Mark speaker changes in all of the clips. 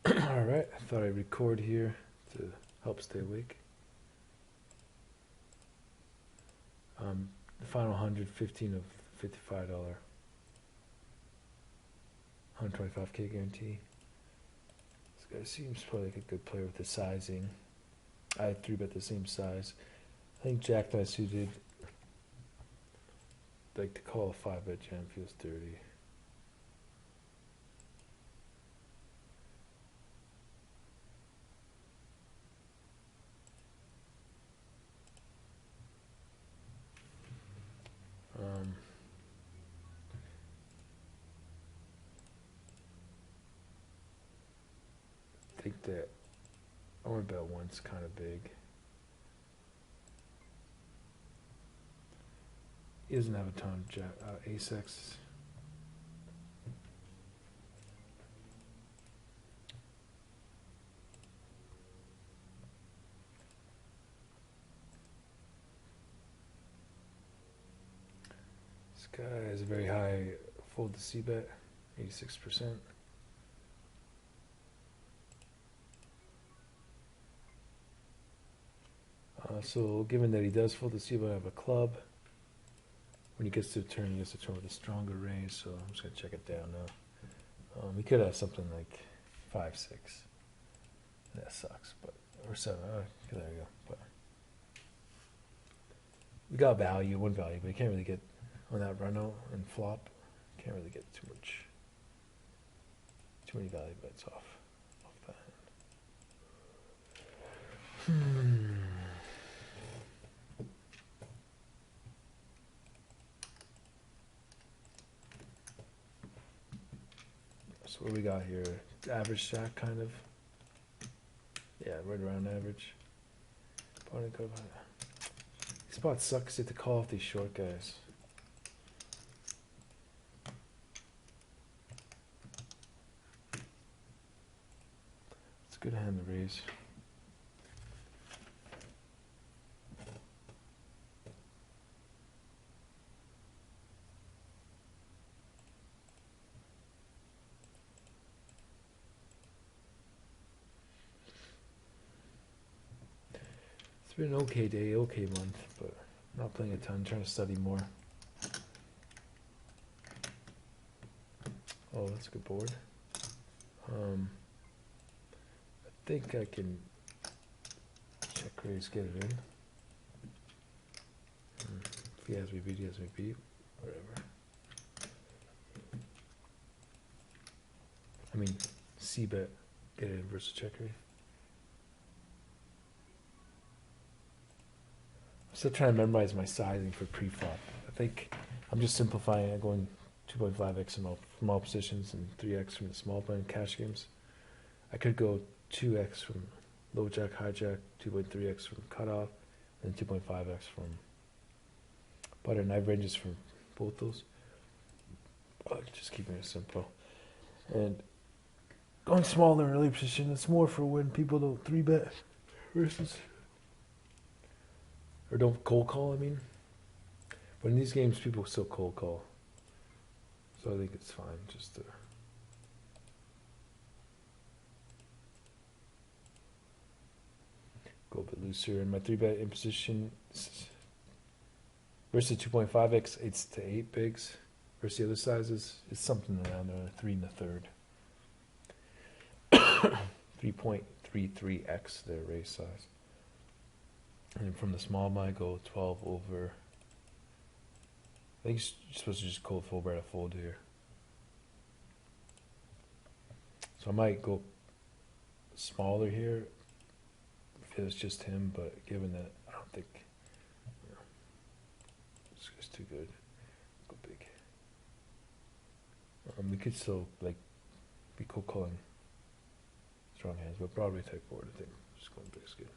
Speaker 1: Alright, I thought I'd record here to help stay awake. The final 115 of $55, 125K guarantee. This guy seems probably like a good player with the sizing. I had three bet the same size. I think Jack that I suited like to call a 5 bet jam feels dirty. Um, I think that I want to bet once kind of big. He doesn't have a ton of ace-x. This guy has a very high fold to c-bet, 86%. So given that he does fold the c-bet, I have a club. When he gets to the turn, he gets to turn with a stronger raise, so I'm just going to check it down now. He could have something like 5-6. That sucks, but or 7. There you go. But we got value, one value, but you can't really get on that run out and flop. Can't really get too many value bets off that. So what we got here? Average stack, kind of. Yeah, right around average. These spots suck because you have to call off these short guys. It's a good hand to raise. It's been an okay day, okay month, but not playing a ton, trying to study more. Oh, that's a good board. I think I can check raise, get it in. If he has me beat, he has me beat. Whatever. I mean, c-bet, get it in versus check raise. I'm still trying to memorize my sizing for pre-flop. I think I'm just simplifying it, going 2.5x from all positions and 3x from the small blind cash games. I could go 2x from low jack, hijack, 2.3x from cutoff, and 2.5x from butter. And I have ranges from both those. Just keeping it simple. And going small in an early position, it's more for when people don't 3-bet versus, or don't cold call, I mean. But in these games, people still cold call. So I think it's fine just to go a bit looser. And my 3-bet in position versus 2.5x, 8 to 8 bigs. Versus the other sizes, it's something around there, 3 and a third. 3.33x their raise size. And then from the small blind, I go 12 over. I think you're supposed to just cold fold, right? Fold here. So I might go smaller here if it's just him, but given that I don't think it's just too good, go big. We could still like be cold calling strong hands, but Broadway type board, I think just going big is good.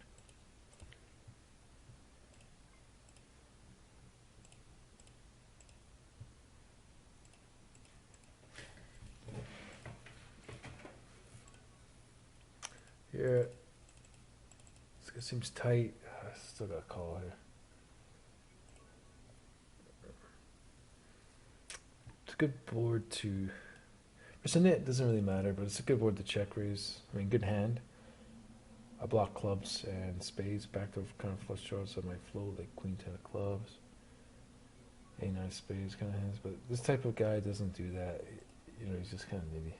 Speaker 1: Here, this guy seems tight. I still got a call here. It's a good board to It's a nit, doesn't really matter, but it's a good board to check raise. I mean, good hand. I block clubs and spades, backdoor kind of flush draws, so I might float like queen ten of clubs, a9 spades kind of hands. But this type of guy doesn't do that. You know, he's just kind of nitty.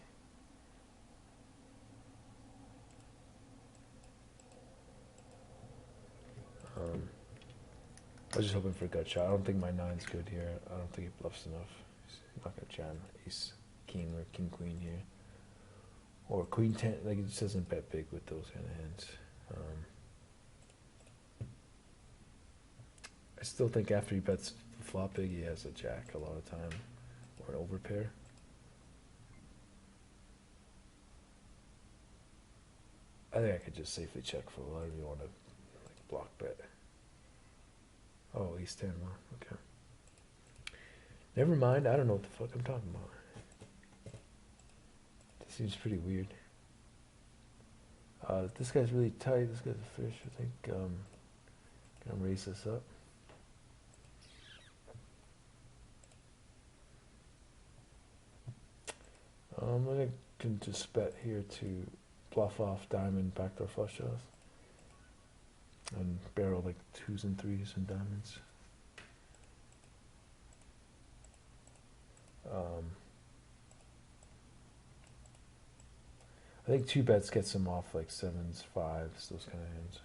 Speaker 1: I was just hoping for a gut shot. I don't think my nine's good here. I don't think he bluffs enough. He's not gonna jam ace king or king queen here, or queen ten. Like, it just doesn't bet big with those kind of hands. I still think after he bets flop big, he has a jack a lot of time, or an overpair. I think I could just safely check for whatever you want to like block bet. Oh, ace 10, well, okay. Never mind, I don't know what the fuck I'm talking about. This seems pretty weird. This guy's really tight, this guy's a fish, I think. Gonna raise this up. I can just bet here to bluff off diamond backdoor flush draws. And barrel like twos and threes and diamonds. I think two bets gets him off like sevens, fives, those kind of hands.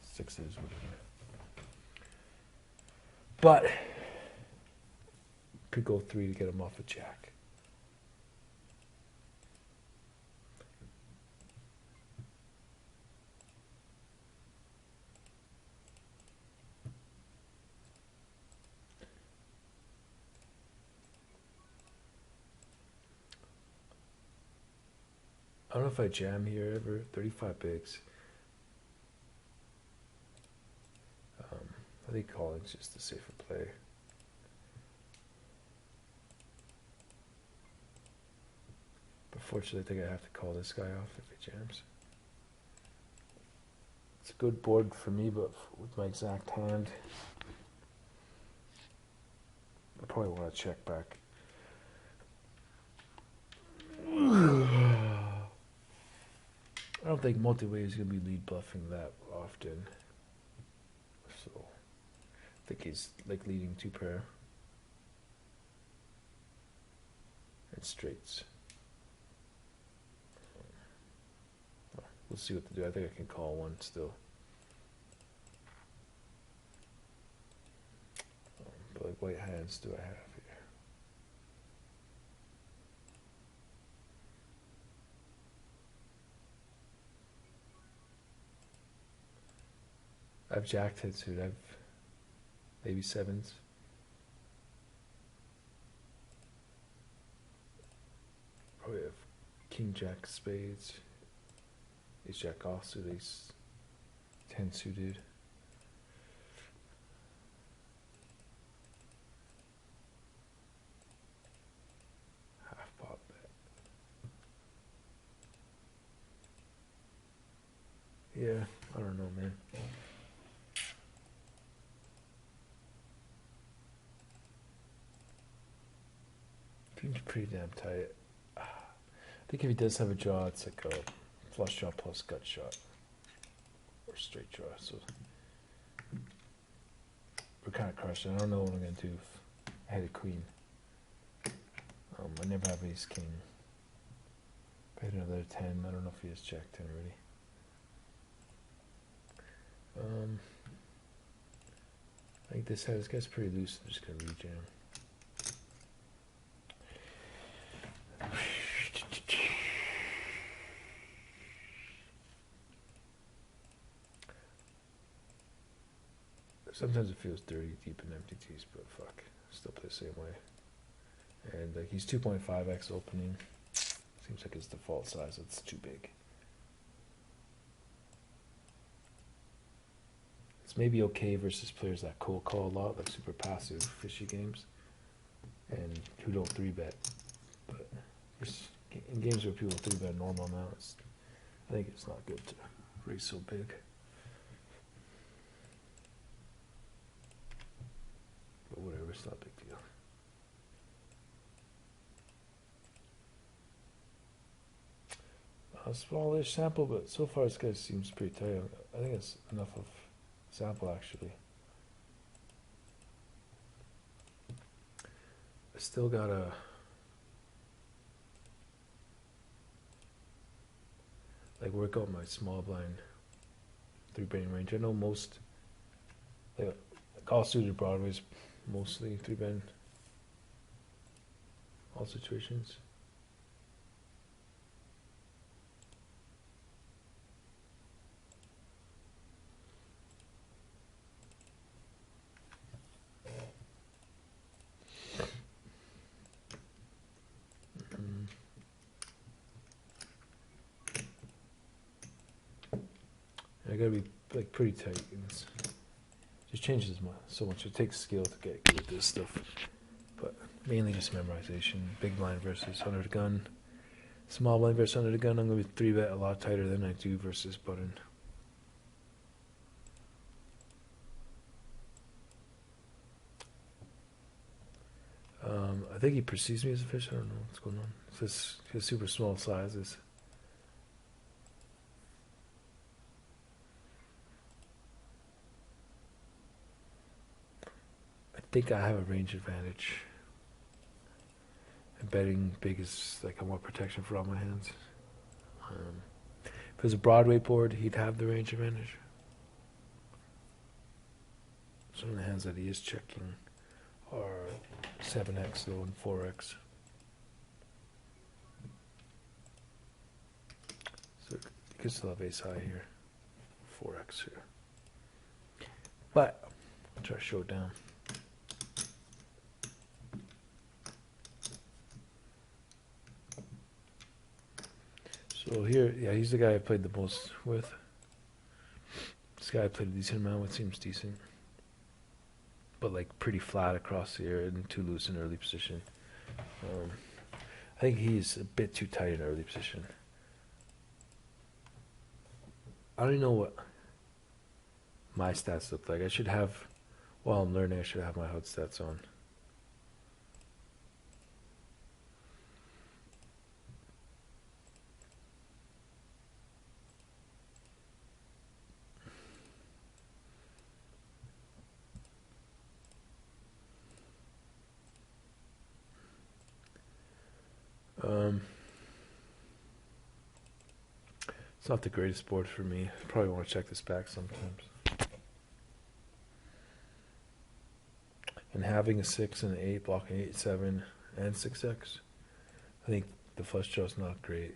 Speaker 1: Sixes, whatever. But could go three to get him off a jack. I don't know if I jam here ever. 35 bigs. I think calling's just a safer play. But fortunately, I think I have to call this guy off if he jams. It's a good board for me, but with my exact hand, I probably want to check back. I don't think multi-way is going to be lead bluffing that often. So I think he's like leading two pair and straights. We'll see what to do. I think I can call one still. But like, what hands do I have here? I have jack ten suit. I have maybe sevens. Probably have king jack spades. Ace jack offsuit, ace 10 suited. Half pot bet. Yeah, I don't know, man. Seems pretty damn tight. I think if he does have a draw, it's like a flush draw plus gut shot, or straight draw. So we're kind of crushed. I don't know what I'm gonna do if I had a queen. I never have ace king. If I had another 10, I don't know if he has jack 10 already. I think this guy's pretty loose. I'm just gonna rejam. Sometimes it feels dirty deep in MTTs, but fuck, still play the same way. And like, he's 2.5x opening. Seems like his default size. It's too big. It's maybe okay versus players that cold call a lot, like super passive, fishy games, and who don't 3-bet. But in games where people 3-bet normal amounts, I think it's not good to raise so big. But whatever, it's not a big deal. a smallish sample, but so far this guy seems pretty tight. I think it's enough of sample actually. I still gotta like work out my small blind 3-betting range. I know most like all suited Broadway's mostly 3-bet all situations. I gotta be like pretty tight in this. Just changes so much. It takes skill to get good at this stuff, but mainly just memorization. Big blind versus under the gun, small blind versus under the gun. I'm gonna be 3-bet a lot tighter than I do versus button. I think he perceives me as a fish. I don't know what's going on. It's just his super small sizes. I think I have a range advantage. And betting big is like I want protection for all my hands. If it was a Broadway board, he'd have the range advantage. Some of the hands that he is checking are 7x though and 4x. So you could still have ace high here, 4x here. But I'll try to show it down. So here, yeah, he's the guy I played the most with. This guy I played a decent amount with, seems decent. But like pretty flat across the area and too loose in early position. I think he's a bit too tight in early position. I don't even know what my stats look like. I should have, while I'm learning, I should have my HUD stats on. It's not the greatest board for me. I probably want to check this back sometimes. And having a 6 and an 8, blocking 8, 7, and 6x, I think the flush draw is not great.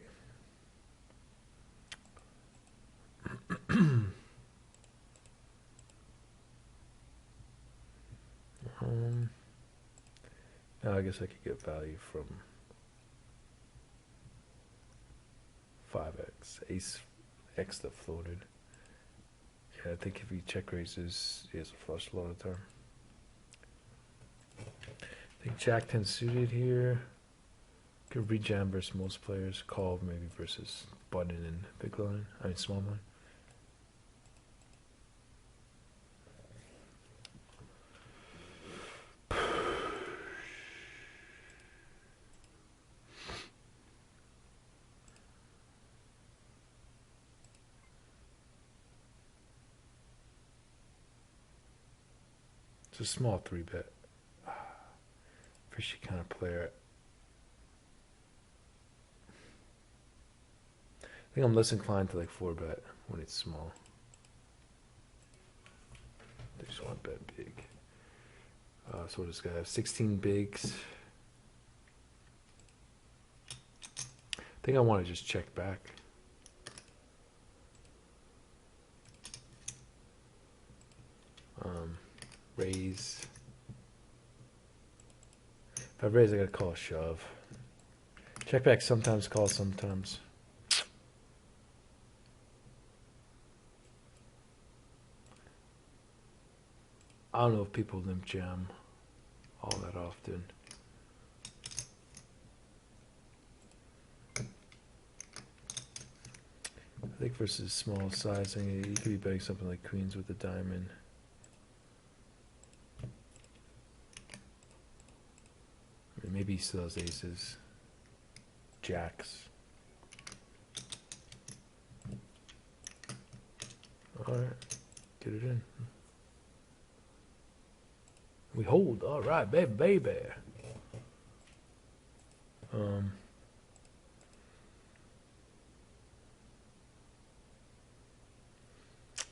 Speaker 1: Now I guess I could get value from 5x, ace x that floated. Yeah, I think if he check raises, he has a flush a lot of the time. I think Jack 10 suited here. Could rejam versus most players. Call maybe versus button and big line. I mean small line. It's a small 3-bet. Fishy kind of player. I think I'm less inclined to like 4-bet when it's small. They just want to bet big. So what does this guy have? 16 bigs. I think I want to just check back. Raise. If I raise, I gotta call a shove. Check back sometimes, call sometimes. I don't know if people limp jam all that often. I think versus small sizing, you could be betting something like queens with a diamond. I mean, maybe he still has aces, jacks. All right, get it in. We hold. All right, baby, baby. Um,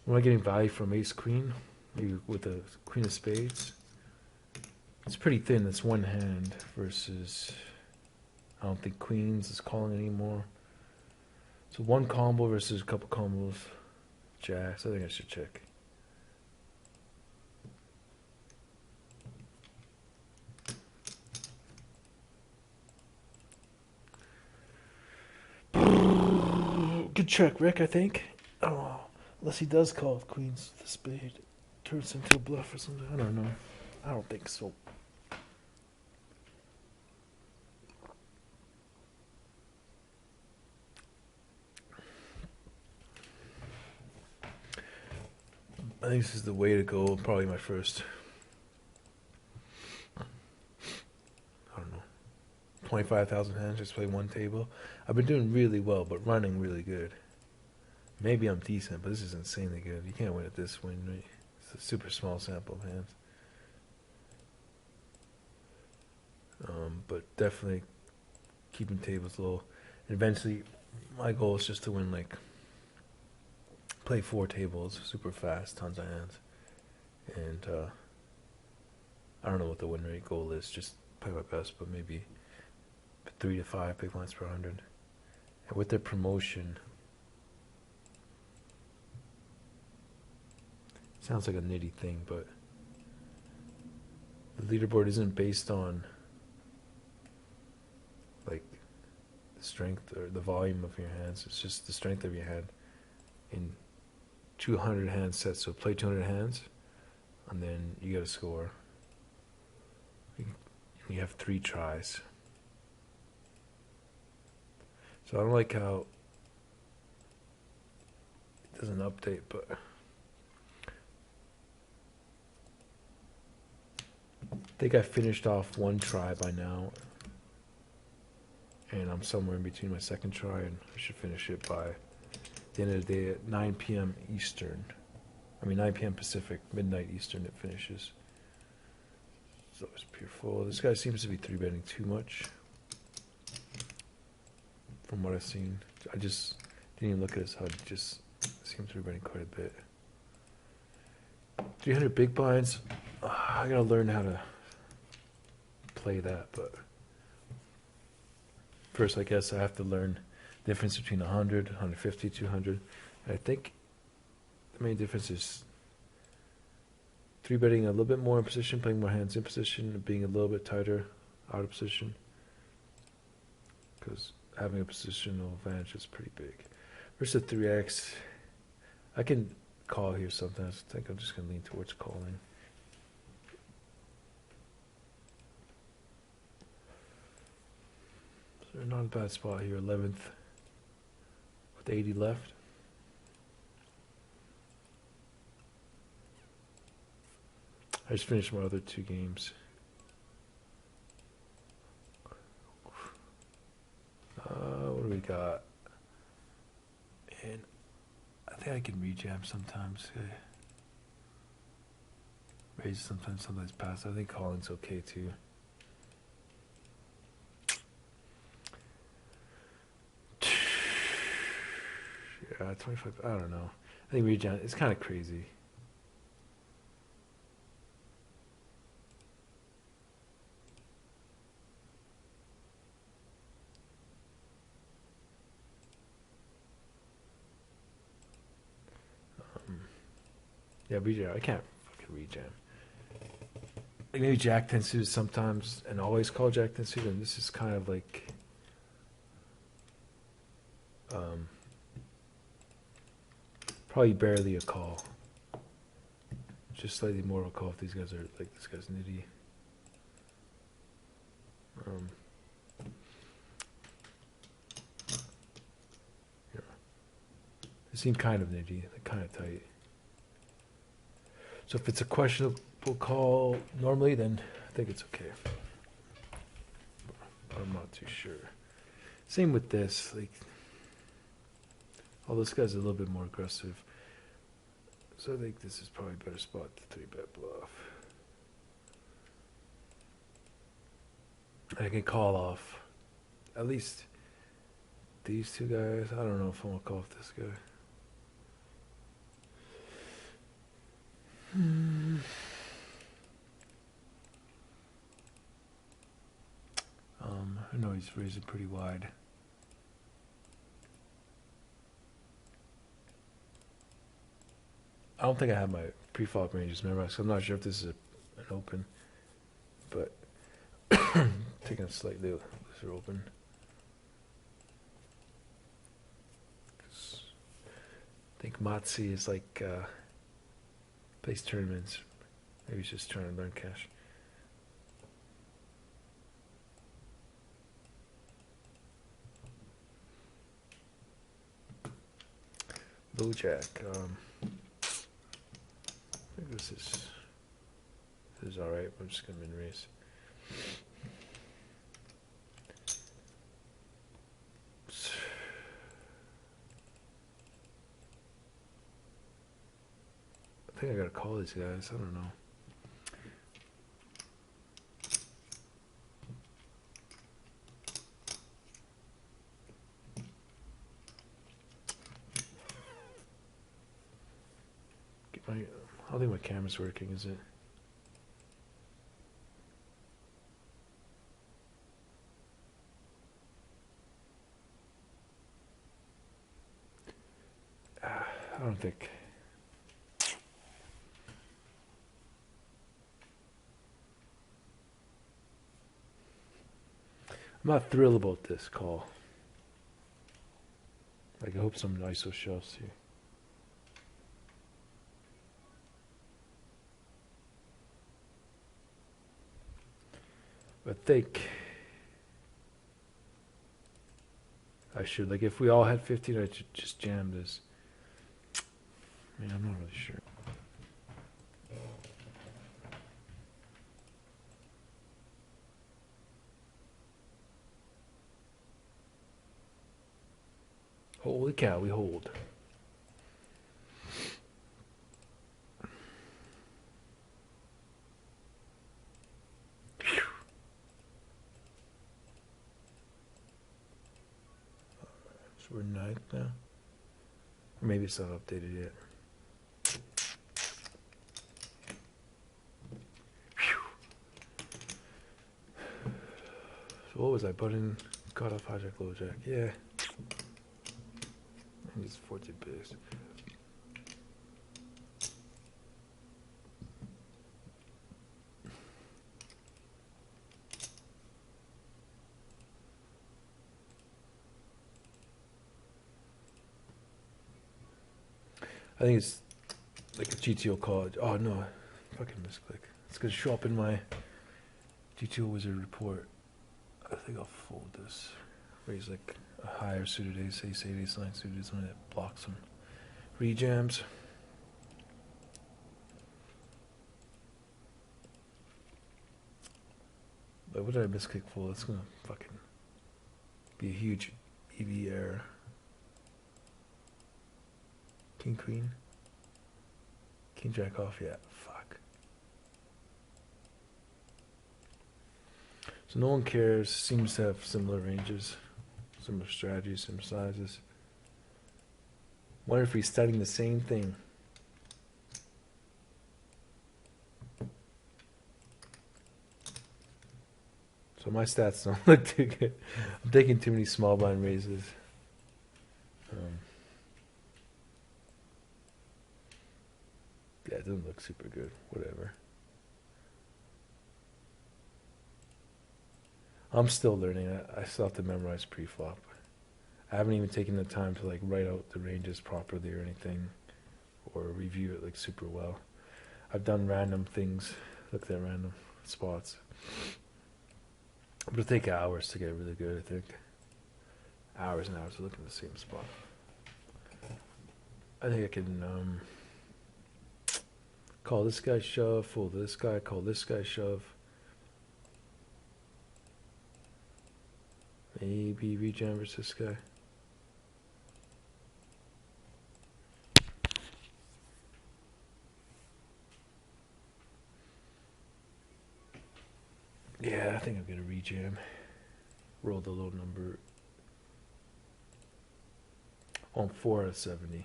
Speaker 1: am I getting value from ace queen? Maybe with the queen of spades. It's pretty thin. It's one hand versus. I don't think queens is calling anymore. So one combo versus a couple combos. Jacks. I think I should check. Good check, Rick, I think. Oh, unless he does call with queens with the spade. Turns into a bluff or something. I don't know. I don't think so. I think this is the way to go. Probably my first, I don't know, 25,000 hands. Just play one table. I've been doing really well, but running really good. Maybe I'm decent, but this is insanely good. You can't win at this win, right? It's a super small sample of hands. But definitely keeping tables low. And eventually, my goal is just to win, like, play 4 tables super fast, tons of hands. And I don't know what the win rate goal is, just play my best, but maybe 3 to 5 big blinds per 100. And with their promotion, sounds like a nitty thing, but the leaderboard isn't based on like the strength or the volume of your hands. It's just the strength of your hand in 200 hand sets. So play 200 hands, and then you got to score. You have 3 tries. So I don't like how it doesn't update, but I think I finished off 1 try by now, and I'm somewhere in between my second try, and I should finish it by the end of the day at 9 p.m. Eastern. 9 p.m. Pacific, midnight Eastern it finishes. So it's pure full. This guy seems to be 3-betting too much from what I've seen. I just didn't even look at his HUD, just seems 3-betting quite a bit. 300 big blinds. I gotta learn how to play that, but first I guess I have to learn the difference between 100, 150, 200. And I think the main difference is 3-betting a little bit more in position, playing more hands in position, being a little bit tighter out of position, because having a positional advantage is pretty big. Versus 3x, I can call here sometimes. I think I'm just going to lean towards calling. So not a bad spot here, 11th with 80 left. I just finished my other 2 games. What do we got? And I think I can rejam sometimes. Raise sometimes pass. I think calling's okay too. Yeah, 25. I don't know. I think rejam. It's kind of crazy. Yeah, rejam. I can't fucking rejam. Like maybe Jack 10 suited sometimes, and always call Jack 10 suited. And this is kind of like, probably barely a call. Just slightly more of a call if these guys are like, this guy's nitty. Yeah. They seem kind of nitty. They're kind of tight. So if it's a questionable call normally, then I think it's okay. But I'm not too sure. Same with this. Like, oh, this guy's a little bit more aggressive. So I think this is probably a better spot to 3-bet bluff. I can call off at least these two guys. I don't know if I want to call off this guy. I know he's raising pretty wide. I don't think I have my pre-flop ranges memorized, so I'm not sure if this is an open, but taking a slightly looser open. I think Matsi is like plays tournaments. Maybe he's just trying to learn cash. Low jack. I think this is all right. I'm just gonna min raise. I think I gotta call these guys. I don't know. I don't think my camera's working, is it? I don't think. I'm not thrilled about this call. Like, I hope some ISO shoves here. I think I should, like, if we all had 15, I should just jam this. I mean, I'm not really sure. Holy cow, we hold. Phew. So we're ninth now? Or maybe it's not updated yet. So what was I? Button, cut off hijack, low jack. Yeah. And he's 14 bigs. I think it's like a GTO call. Oh no, fucking misclick. It's gonna show up in my GTO wizard report. I think I'll fold this. Raise like a higher suited ace, ace 8, ace 9 suited, something that blocks some rejams. But what did I misclick fold? That's gonna fucking be a huge EV error. King queen. King jack off, yeah, fuck. So no one cares, seems to have similar ranges, similar strategies, similar sizes. Wonder if he's studying the same thing. So my stats don't look too good. I'm taking too many small blind raises. Yeah, it doesn't look super good. Whatever. I'm still learning. I still have to memorize pre-flop. I haven't even taken the time to like write out the ranges properly or anything, or review it like super well. I've done random things, looked at random spots. But it'll take hours to get really good, I think. Hours and hours to look at the same spot. I think I can call this guy shove, fold this guy, call this guy shove. Maybe rejam versus this guy. Yeah, I think I'm gonna rejam. Roll the low number on 4 out of 70.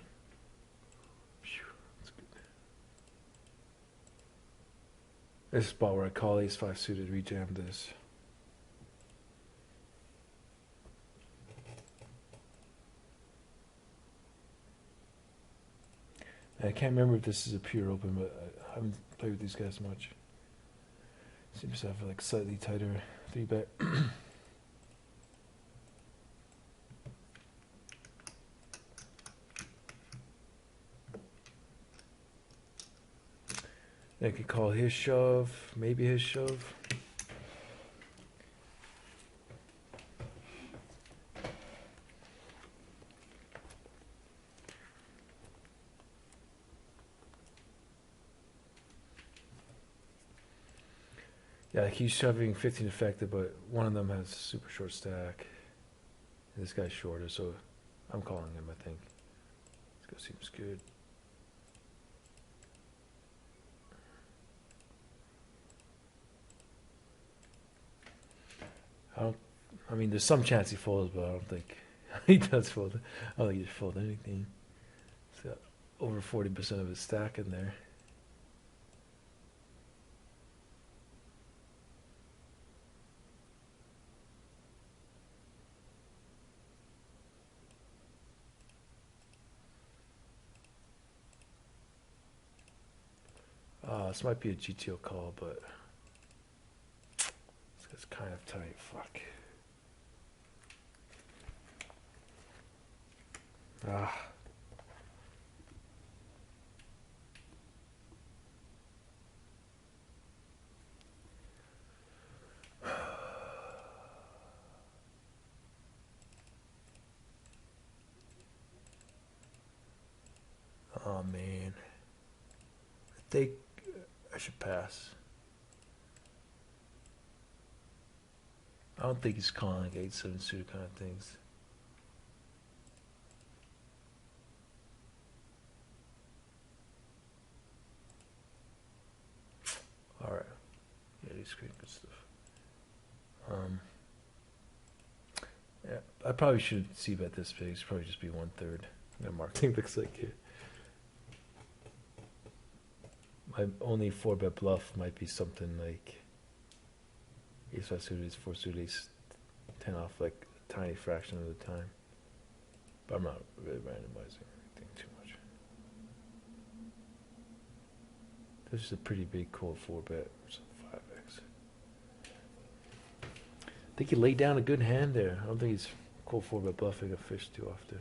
Speaker 1: Phew, that's good. This spot where I call ace 5 suited, rejam this. I can't remember if this is a pure open, but I haven't played with these guys much. Seems to have like slightly tighter 3-bet. I could call his shove, maybe his shove. Yeah, like he's shoving 15 effective, but one of them has super short stack. And this guy's shorter, so I'm calling him, I think. This guy seems good. I mean, there's some chance he folds, but I don't think he does fold. I don't think he just fold anything. He's got over 40% of his stack in there. This might be a GTO call, but this guy's kind of tight. Fuck. Ah. Oh man. I think I should pass. I don't think he's calling like 8-7 suited kind of things. All right. Yeah, he's creating good stuff. Yeah, I probably should see bet this big. It's probably just be 1/3. My marketing looks like it. My only 4-bet bluff might be something like ace 5 suited, ace 4 suited, ace 10 off, like a tiny fraction of the time. But I'm not really randomizing anything too much. This is a pretty big cold 4-bet, so 5x. I think he laid down a good hand there. I don't think he's cold 4-bet bluffing a fish too often.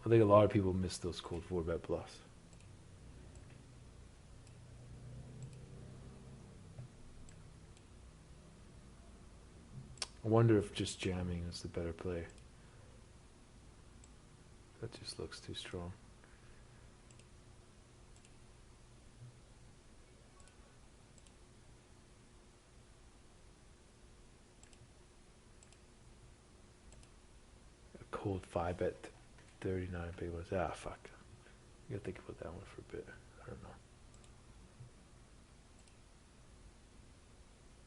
Speaker 1: I think a lot of people miss those cold 4-bet bluffs. I wonder if just jamming is the better play. That just looks too strong. A cold 5-bet 39 big ones. Ah, fuck. You gotta think about that one for a bit. I don't know.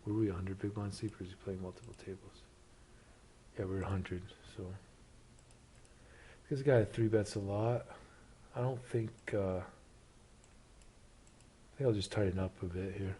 Speaker 1: Were we 100 big blind sleep, or is he playing multiple tables? Yeah, we're 100, so. This guy 3-bets a lot. I don't think, I think I'll just tighten up a bit here.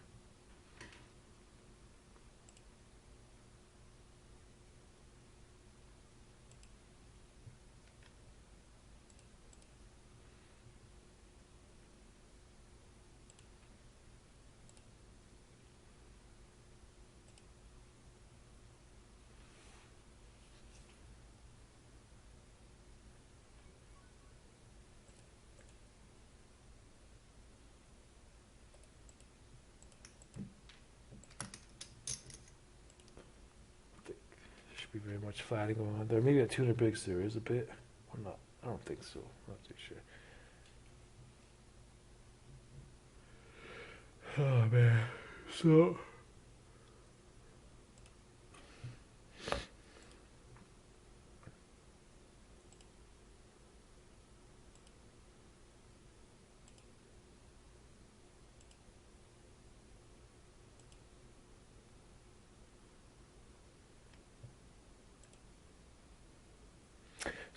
Speaker 1: Be very much flatting going on there. Maybe at 200 bigs there is a bit. Or not. I don't think so. I'm not too sure. Oh man. So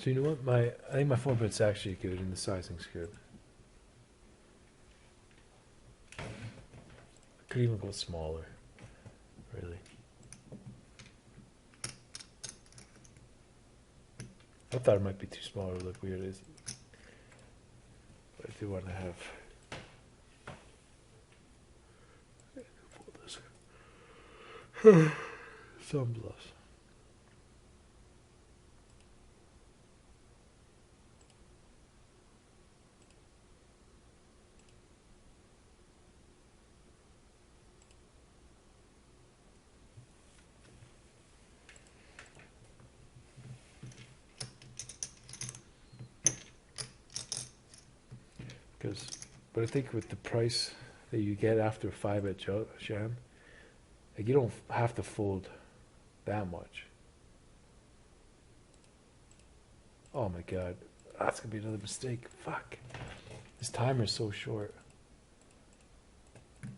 Speaker 1: So you know what? I think my 4-bet's actually good and the sizing's good. I could even go smaller, really. I thought it might be too small or look weird. But I do want to have. Some bluffs. But I think with the price that you get after 5 at jam, like you don't have to fold that much. Oh my god, that's gonna be another mistake. Fuck, this timer's so short. I'm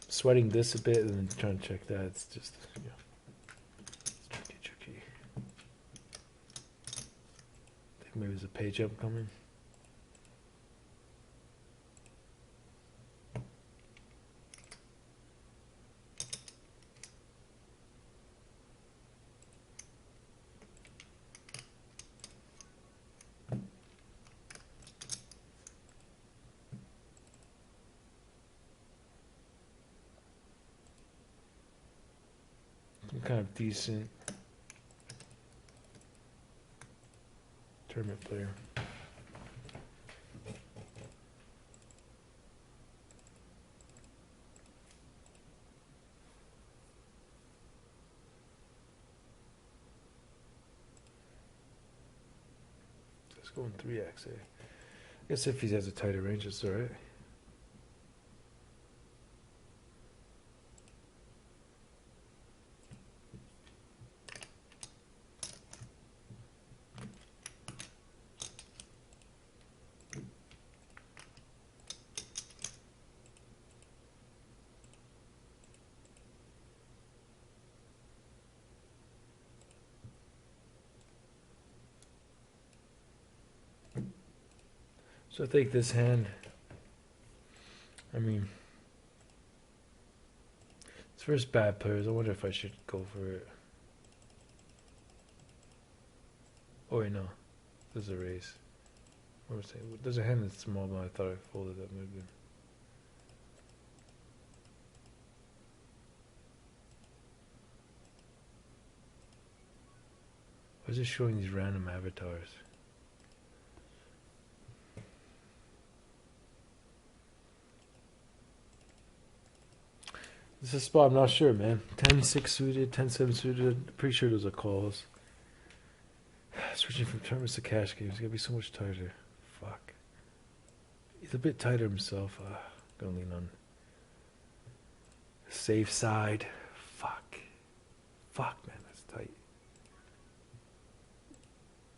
Speaker 1: sweating this a bit and then trying to check that. It's just, you know, it's tricky. I think maybe there's a page up coming. Kind of decent tournament player. Let's go in 3x. I guess if he has a tighter range, it's alright. So I think this hand, I mean, it's versus bad players. I wonder if I should go for it. Oh wait, no. There's a raise. What was I saying? There's a hand that's small, but I thought I folded that maybe. I was just showing these random avatars. This is a spot I'm not sure, man. 10-6 suited, 10-7 suited. Pretty sure those are calls. Switching from tournaments to cash games. It's gonna be so much tighter. Fuck. He's a bit tighter himself. Gonna lean on the safe side. Fuck. Fuck, man, that's tight.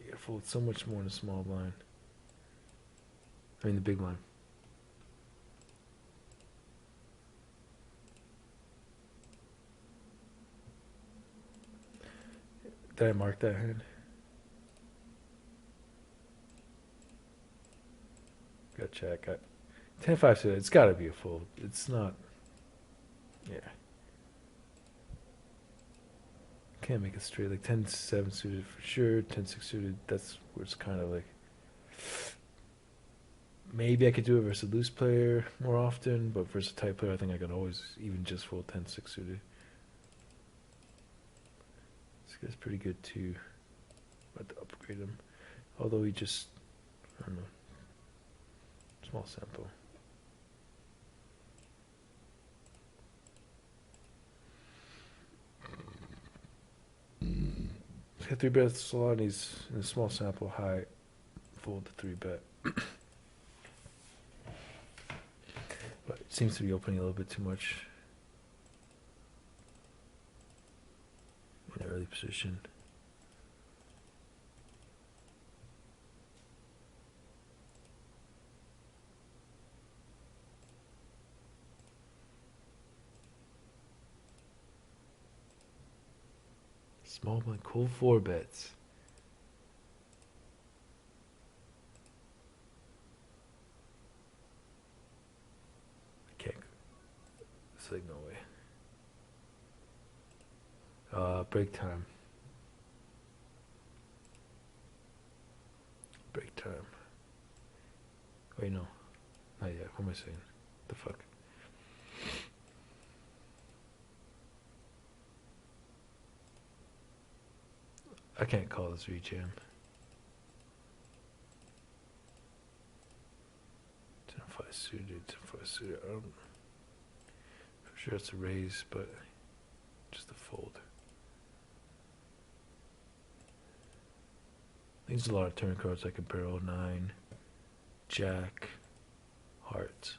Speaker 1: You gotta fold so much more in a small blind. I mean, the big blind. Did I mark that hand? Gotta check. 10-5 suited. It's gotta be a fold. It's not. Yeah. Can't make it straight. Like 10-7 suited for sure. 10-6 suited. That's where it's kind of like. Maybe I could do it versus a loose player more often, but versus a tight player, I think I could always even just fold 10-6 suited. This guy's pretty good too. About to upgrade him. Although he just, I don't know. Small sample. He's got 3-bet slot. He's in a small sample, high. Fold the 3-bet. But it seems to be opening a little bit too much in an early position. Small blind, cool 4 bets. Break time. Break time. Wait, no. Not yet. What am I saying? The fuck? I can't call this rejam. 10-5 suited, 10-5 suited. I don't. For sure it's a raise, but just a fold. There's a lot of turn cards I can barrel. 9, Jack, Hearts.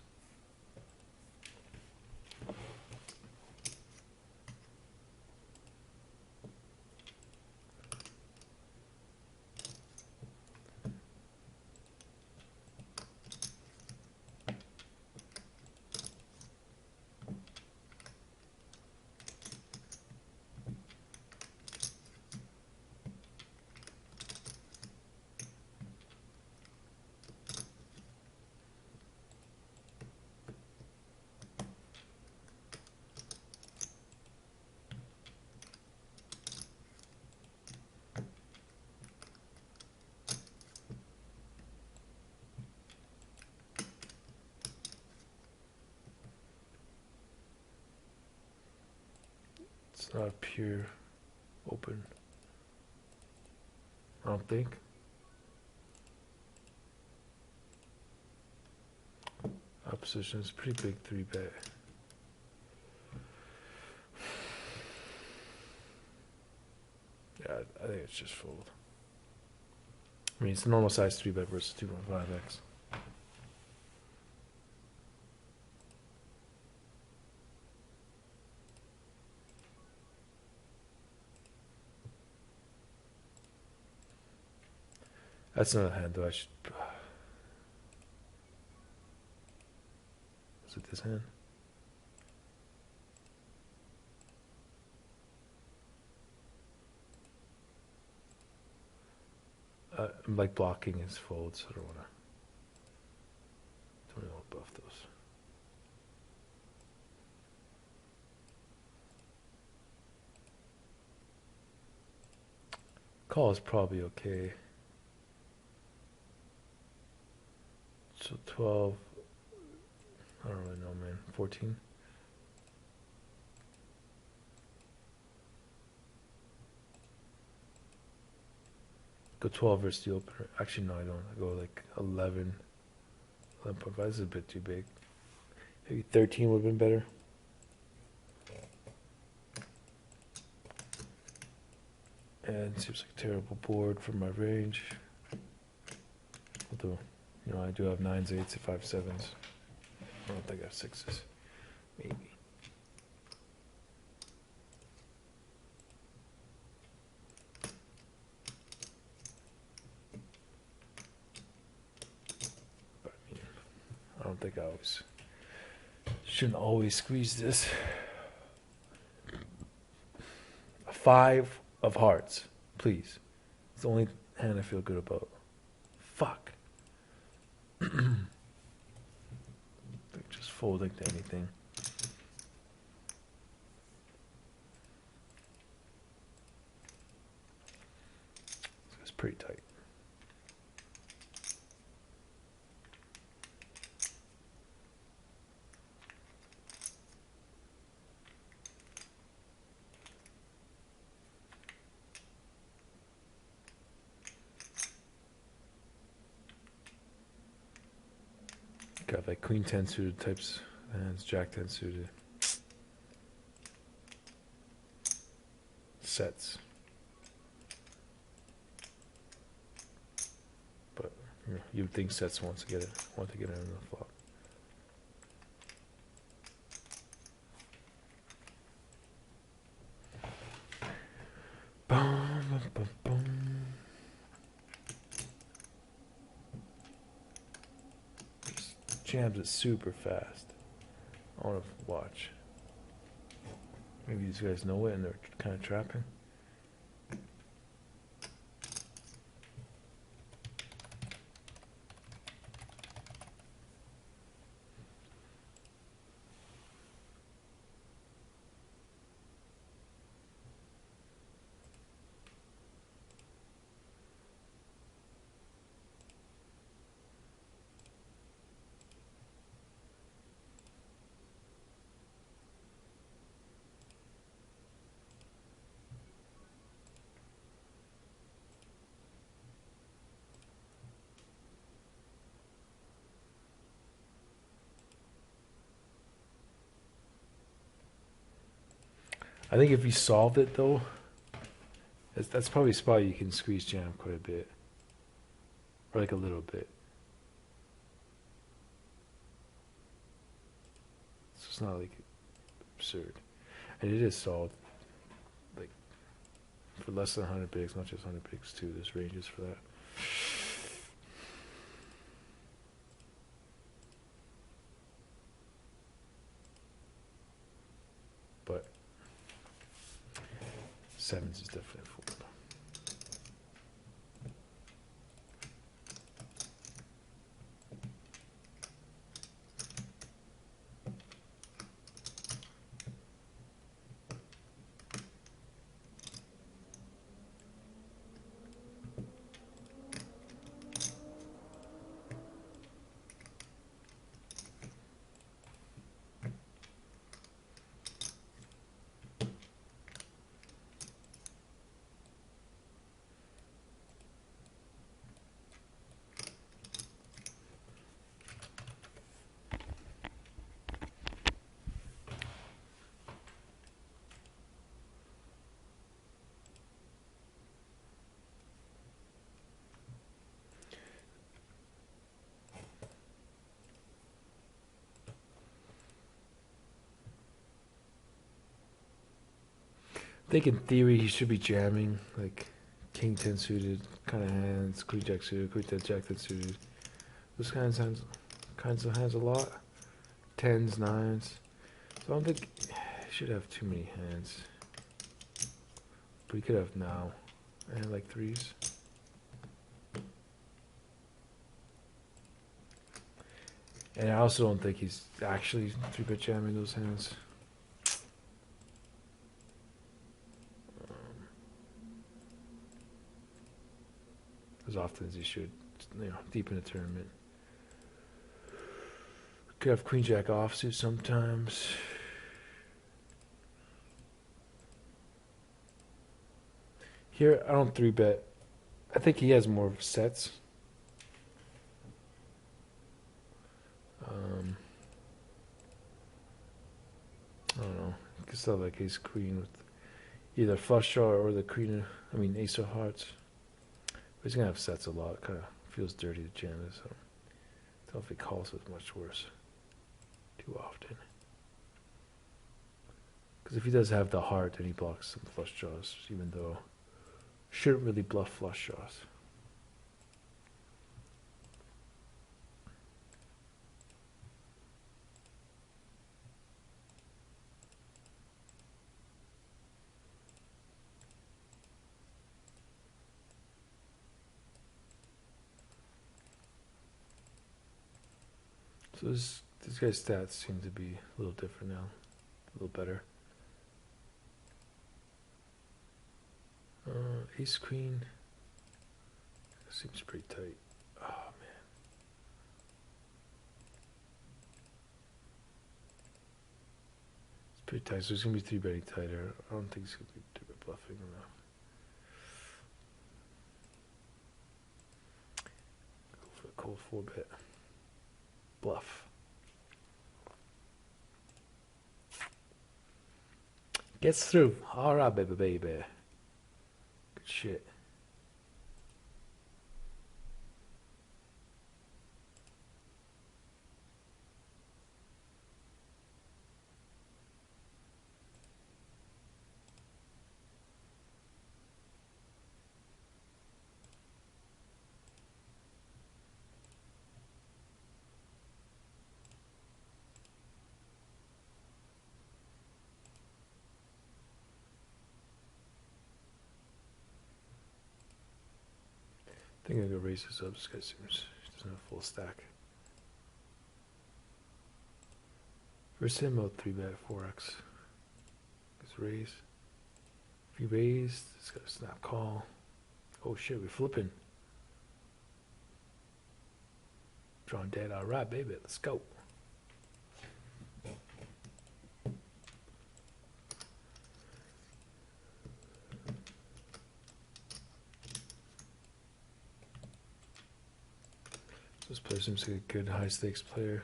Speaker 1: It's not pure open. I don't think. Opposition is pretty big 3-bet. Yeah, I think it's just fold. I mean, it's a normal size 3-bet versus 2.5x. That's not a hand though. I should. Was it this hand? I'm like blocking his folds. So I don't wanna. Don't really want to buff those. Call is probably okay. So 12. I don't really know, man. 14. Go 12 versus the opener. Actually, no, I don't. I go like 11. 11.5. This is a bit too big. Maybe 13 would have been better. And seems like a terrible board for my range. Although, you know, I do have 9s, 8s, and 5, 7s. I don't think I have 6s. Maybe. But, I mean, I don't think I always shouldn't always squeeze this. 5 of hearts, please. It's the only hand I feel good about. Fuck. Just folding to anything. It's pretty tight. Got like Queen 10 suited types hands, Jack 10 suited. Sets. But you know, you'd think sets want to get it in the flop. Boom, boom, boom, boom. Jams it super fast. I want to watch. Maybe these guys know it and they're kind of trapping. I think if you solved it though, that's probably a spot you can squeeze jam quite a bit, or like a little bit. So it's not like absurd, and it is solved like for less than 100 bigs, not just 100 bigs too. There's ranges for that. But sevens is definitely a fold. I think in theory he should be jamming like king 10 suited kind of hands, queen jack suited, queen 10 jack 10 suited. Those kinds of hands a lot. Tens, nines. So I don't think he should have too many hands. But he could have now. And like threes. And I also don't think he's actually 3-bet jamming those hands. As often as he should, deep in the tournament. Could have queen jack offsuit sometimes. Here, I don't 3-bet. I think he has more sets. I don't know. You could still have like ace queen with either flush draw or the queen. Ace of hearts. But he's gonna have sets a lot. Kind of feels dirty to jam this. So I don't know if he calls it much worse. Too often. Because if he does have the heart, then he blocks some flush draws, even though shouldn't really bluff flush draws. So this guy's stats seem to be a little different now, a little better. Ace queen seems pretty tight. Oh man, it's pretty tight. So it's gonna be 3-betting tighter. I don't think he's gonna be 3-bet bluffing enough. Go for a cold 4-bet bluff. Gets through. All right, baby. Good shit. I think I'm gonna raise this up. This guy seems doesn't have full stack. First him out 3-bet 4x. Let's raise. If you raise, it's got a snap call. Oh shit, we're flipping. Drawn dead. All right, baby, let's go. This player seems like a good high stakes player.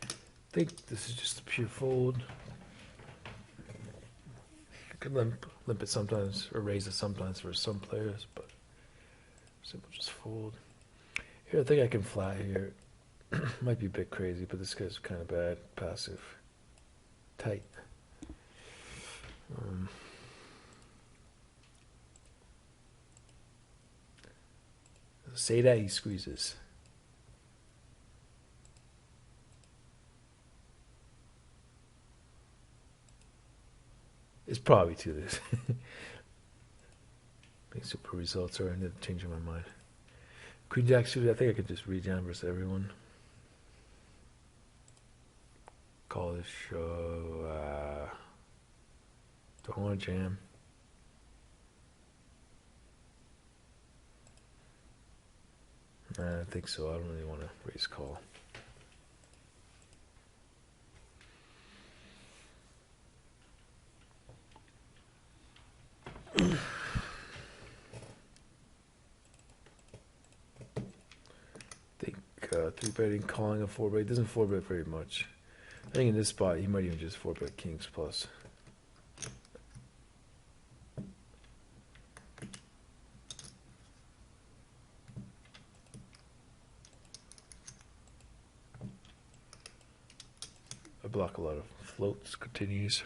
Speaker 1: I think this is just a pure fold. could limp it sometimes, or raise it sometimes for some players, but simple just fold. Here, I think I can flat here. Might be a bit crazy, but this guy's kind of bad. Passive. Tight. Say that he squeezes. It's probably to this. Big super results are ended up changing my mind. Queen Jack suited, I think I could just rejam versus everyone. Call this show. Don't want to jam. I don't think so. I don't really want to raise call. Three betting, calling a four bet. He doesn't four bet very much. I think in this spot he might even just four bet kings plus. I block a lot of floats, continues.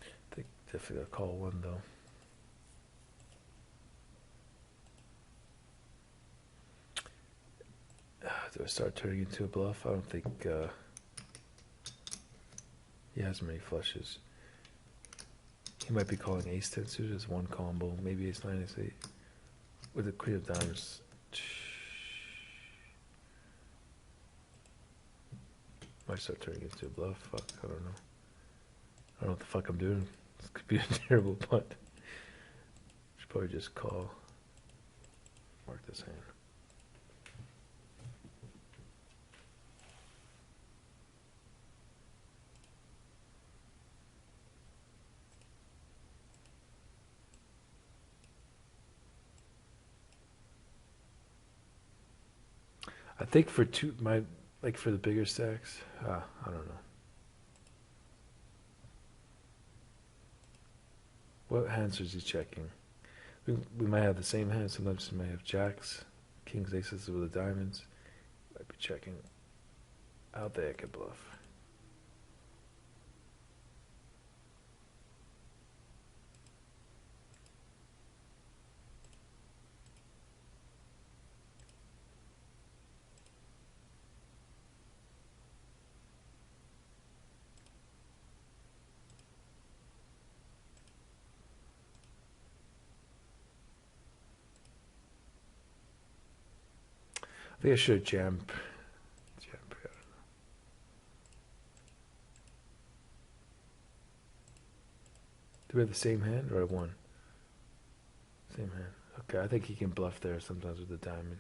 Speaker 1: I think definitely gotta call one though. Do I start turning into a bluff? I don't think he has many flushes. He might be calling ace 10 suited as one combo, maybe ace 9, ace 8. With the queen of diamonds. Might start turning into a bluff. Fuck, I don't know. I don't know what the fuck I'm doing. This could be a terrible punt. Should probably just call. Mark this hand. I think for for the bigger stacks, I don't know. What hands is he checking? We might have the same hands. Sometimes we might have jacks, kings, aces with the diamonds. Might be checking. Out there, I could bluff. I think I should jam. I don't know. Do we have the same hand or one? Same hand. Okay, I think he can bluff there sometimes with the diamond.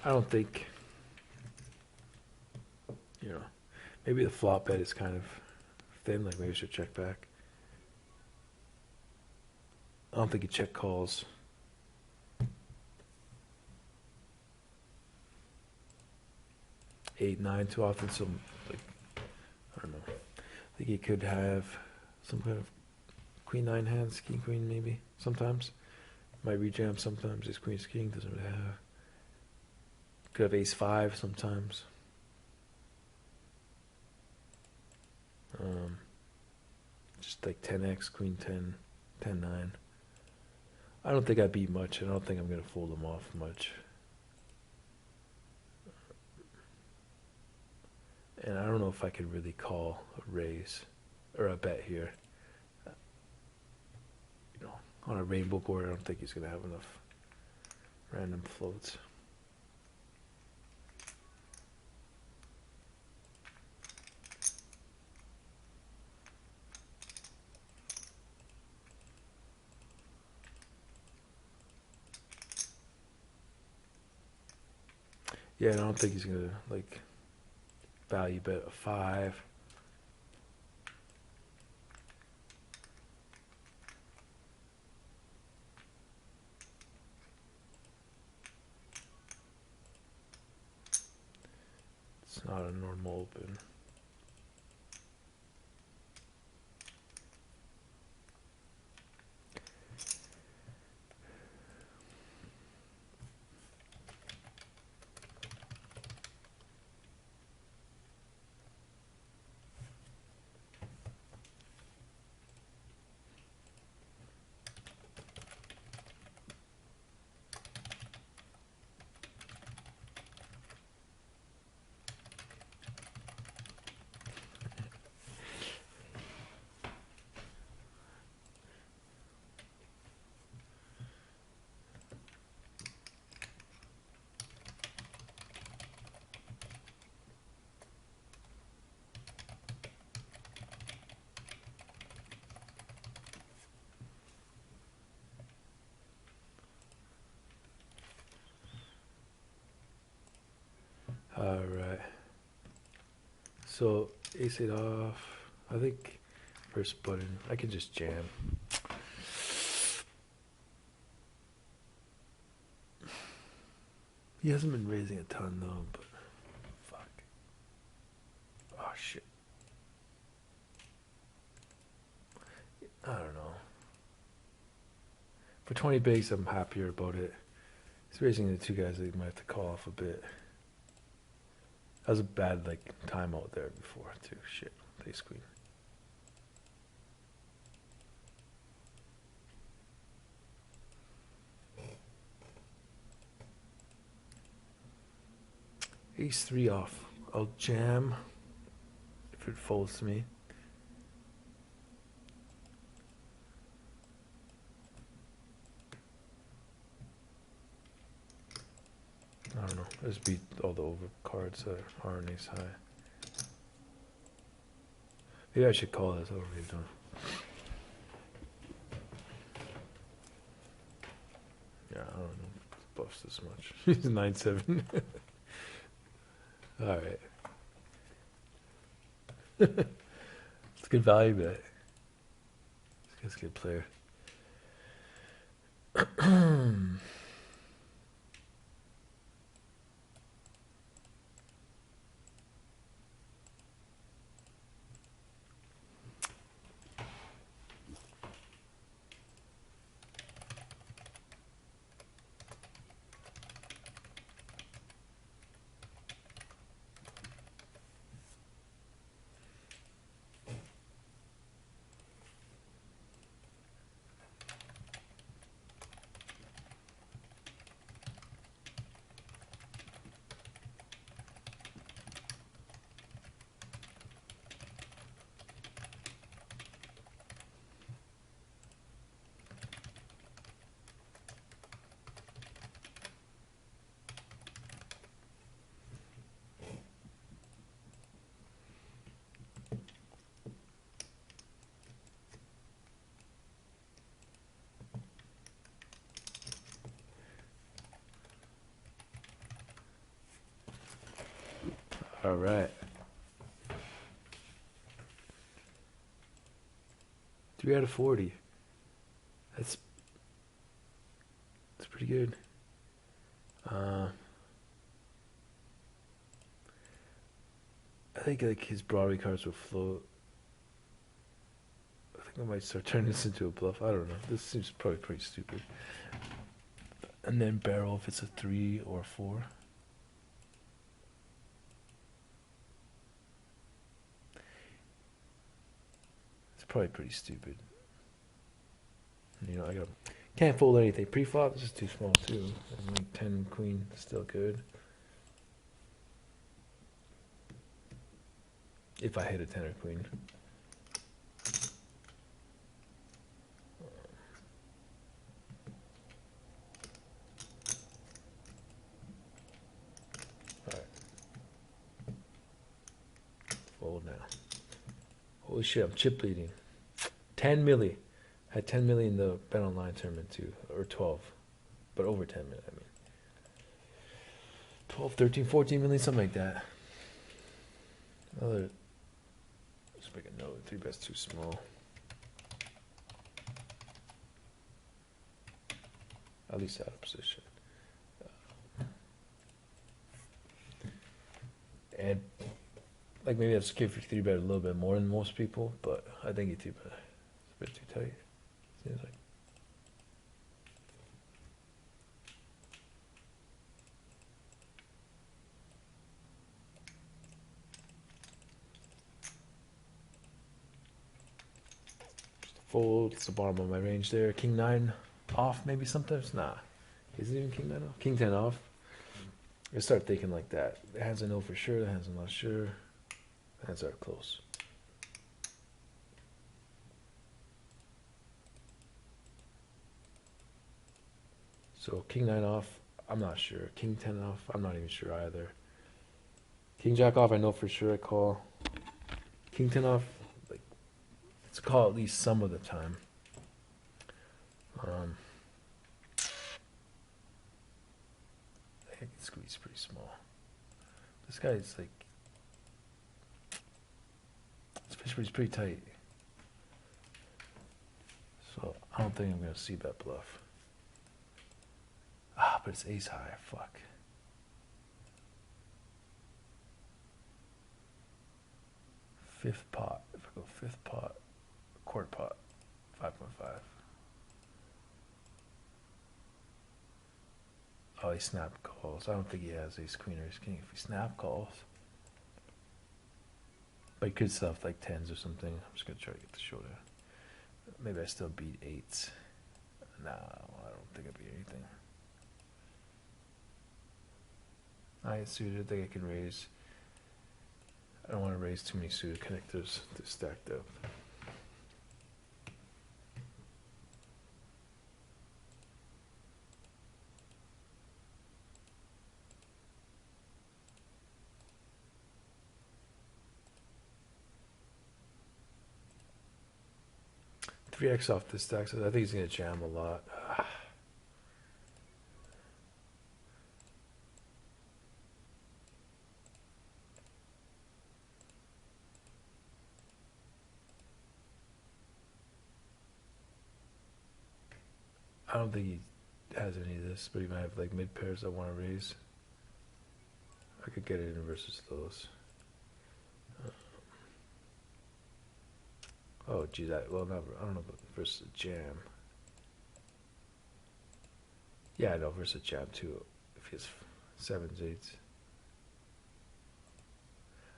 Speaker 1: I don't think, maybe the flop bet is kind of thin, like maybe we should check back. I don't think he check calls. Eight, nine too often, so like, I don't know. I think he could have some kind of queen nine hands, king queen maybe, sometimes. Might rejam sometimes, his queen's king doesn't really have. Could have ace 5 sometimes. Just like 10x, queen 10, 10 9. I don't think I beat much. I don't think I'm going to fold them off much. And I don't know if I could really call a raise or a bet here. On a rainbow board, I don't think he's going to have enough random floats. Yeah, I don't think he's gonna like value bet a 5. It's not a normal open. Alright. So ace 8 off. I think first button. I can just jam. He hasn't been raising a ton though, but fuck. Oh shit. I don't know. For 20 bigs, I'm happier about it. He's raising the two guys that he might have to call off a bit. That was a bad like timeout there before too. Shit. Ace queen. Ace 3 off. I'll jam if it folds to me. I don't know. Let's beat all the over cards that are on ace high. Maybe I should call this over. We've done. Yeah, I don't know. Buffs this much. He's 9-7. All right. It's a good value bet. This guy's a good player. All right. 3 out of 40. That's pretty good. I think like his Broadway cards will float. I think I might start turning this into a bluff. I don't know. This seems probably pretty stupid. And then barrel if it's a 3 or a 4. It's probably pretty stupid. You know, can't fold anything. Pre-flop is just too small too. And like 10 queen is still good. If I hit a 10 or queen. Alright. Fold now. Holy shit, I'm chip leading. 10 milli. I had 10 million in the Bet Online tournament too. Or 12. But over 10 million, I 12, 13, 14 million, something like that. Another. Let's make a note. 3 bet's too small. At least out of position. And like maybe that's okay if you 3 bet a little bit more than most people, but I think you 2 bet. It's a bit too tight. Seems like. Fold. It's the bottom of my range there. King 9 off maybe sometimes. Nah. Is it even King 9 off? King 10 off. I start thinking like that. The hands I know for sure. The hands I'm not sure. The hands are close. So King 9 off. I'm not sure. King 10 off. I'm not even sure either. King Jack off. I know for sure I call. King 10 off. Like it's a call at least some of the time. I can squeeze pretty small. This guy's like, this pretty tight. So I don't think I'm gonna see bet bluff. Ah, but it's ace high. Fuck. Fifth pot. If I go fifth pot, quarter pot, 5.5. Oh, he snap calls. I don't think he has ace queen or ace king if he snap calls. But he could stuff like tens or something. I'm just gonna try to get the showdown. Maybe I still beat eights. No, I don't think I beat anything. I get suited. I think I can raise. I don't want to raise too many suited connectors. They're stacked up. Three X off this stack, so I think he's gonna jam a lot. I don't think he has any of this, but he might have like mid pairs I want to raise. I could get it in versus those. Oh, geez, well, no, I don't know about versus a jam. Yeah, I know versus a jam too. If he has sevens, eights.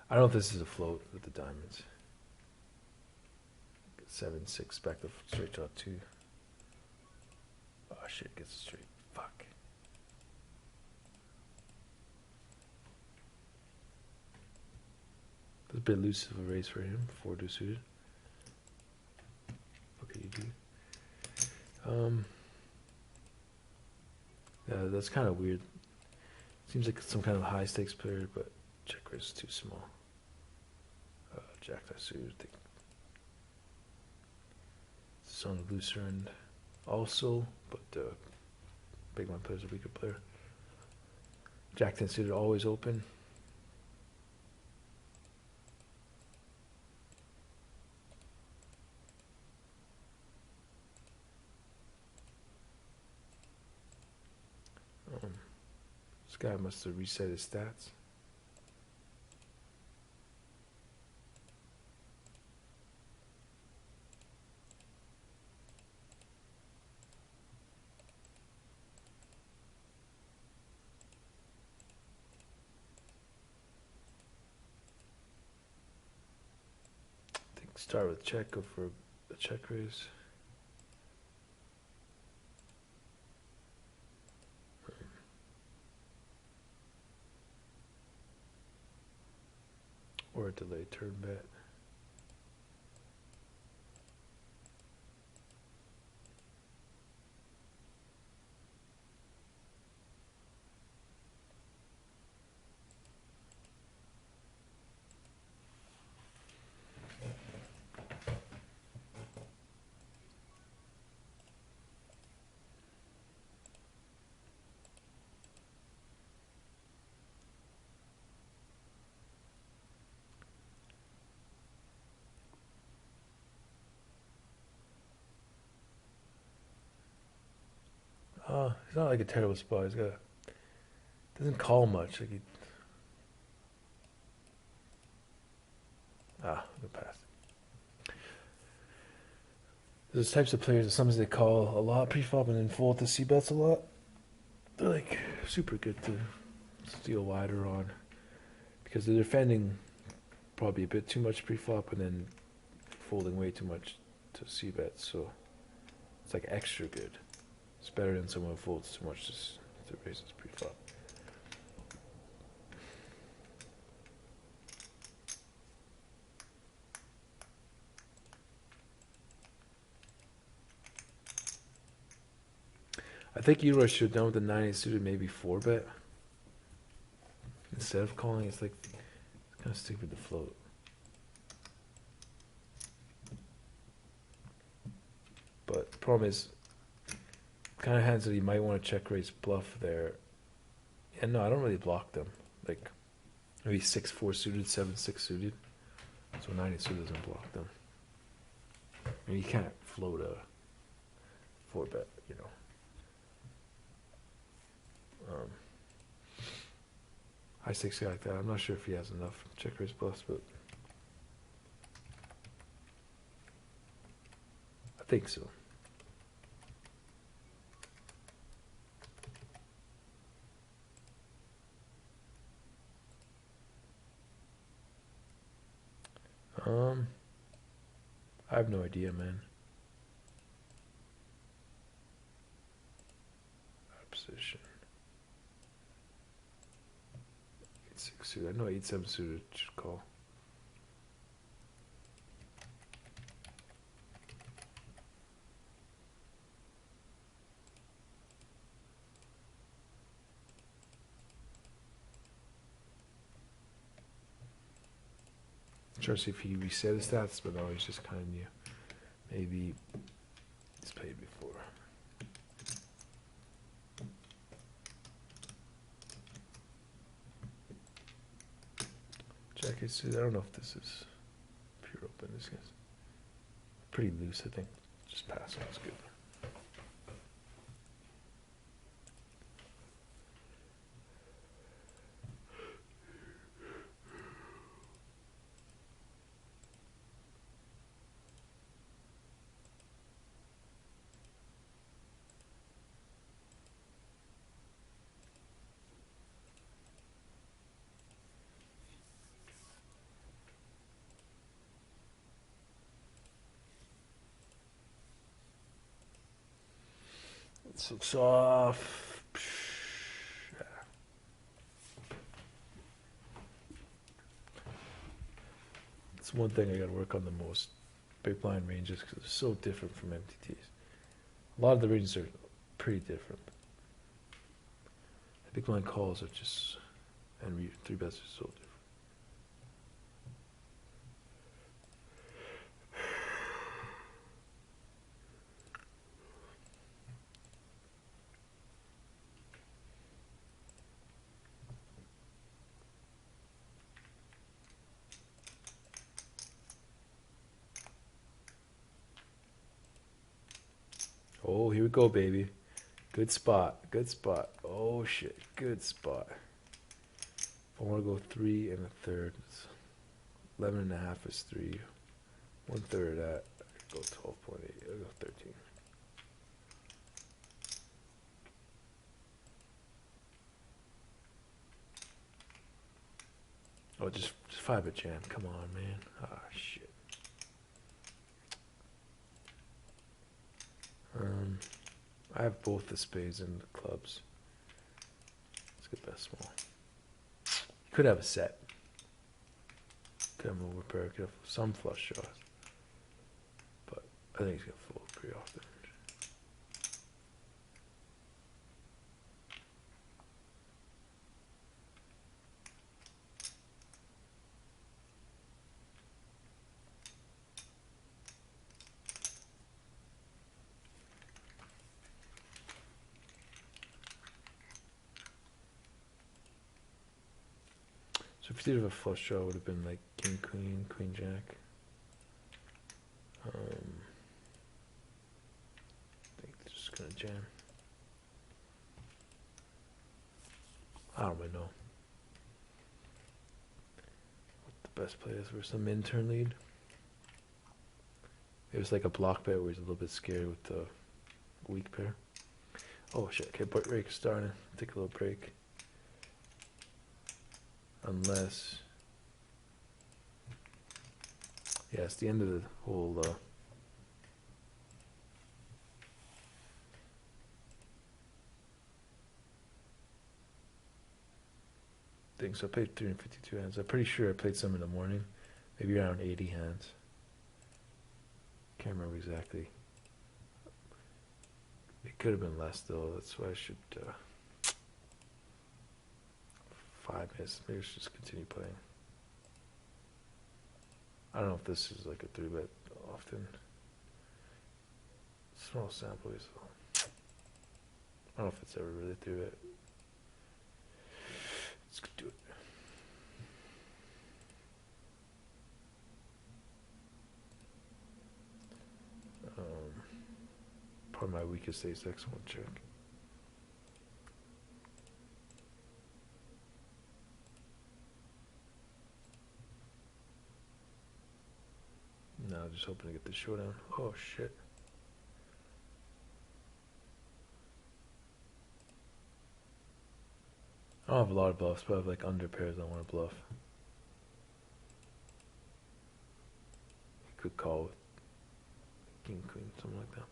Speaker 1: I don't know if this is a float with the diamonds. 7, 6, back to straight draw 2. Oh shit, gets it straight. Fuck. That's a bit loose of a raise for him. 4 2 suited. What can you do? Yeah, that's kind of weird. Seems like some kind of high stakes player, but check raise is too small. Jack I suited. I think it's on the looser end also, but big one player's a weaker player. Jack 10 suited always open. This guy must have reset his stats. I think start with check, go for a check raise. Or a delayed turn bet. He's not like a terrible spot. He's got doesn't call much. Like good pass. Those types of players, sometimes they call a lot pre-flop and then fold to c-bets a lot. They're like super good to steal wider on because they're defending probably a bit too much pre-flop and then folding way too much to c-bets. So it's like extra good. It's better than someone who folds too much to raise his pre-flop. I think Eroy should have done with the 9-8 suited, maybe 4-bet. Instead of calling, it's like kind of stick with the float. But the problem is, kind of hands that you might want to check raise bluff there. And no, I don't really block them. Like maybe 6-4 suited, 7-6 suited. So 9-8 suited doesn't block them. I mean, you can't float a 4-bet, you know. High stakes guy like that. I'm not sure if he has enough check raise bluffs, but I think so. I have no idea, man. Position. 8-6 suited. I know 8-7 suited should call. I'm trying to see if he reset his stats, but no, he's just kind of new. Maybe he's played before. Jack 8 suited. I don't know if this is pure open. This guy's pretty loose, I think. Just pass. That's good. This looks off. Yeah. It's one thing I got to work on the most. Big blind ranges because they're so different from MTTs. A lot of the ranges are pretty different. The big blind calls are just, and 3-bets are so different. Oh, here we go, baby. Good spot. Good spot. Oh, shit. Good spot. If I want to go 3 and a third, it's 11.5 is 3. 1/3 of that. I go 12.8. I go 13. Oh, just 5-bet jam. Come on, man. Ah, shit. I have both the spades and the clubs. Let's get that small. Could have a set. Could have an overpair. Could have some flush draws. But I think he's going to fold pretty often. So if you did have a flush draw, it would have been like king, queen, queen, jack. I think they're just gonna jam. don't really know what the best play is for some in-turn lead. It was like a block bet where he's a little bit scared with the weak pair. Oh shit, okay, break starting. Take a little break. Unless... yeah, it's the end of the whole... thing. So I played 352 hands. I'm pretty sure I played some in the morning. Maybe around 80 hands. Can't remember exactly. It could have been less though. That's why I should 5 minutes. Maybe I should just continue playing. I don't know if this is like a 3-bet often. Small sample is. I don't know if it's ever really 3-bet. Let's do it. Probably my weakest ace-x one check. No, just hoping to get the showdown. Oh shit. I don't have a lot of bluffs, but I have like under pairs I want to bluff. You could call with king, queen, something like that.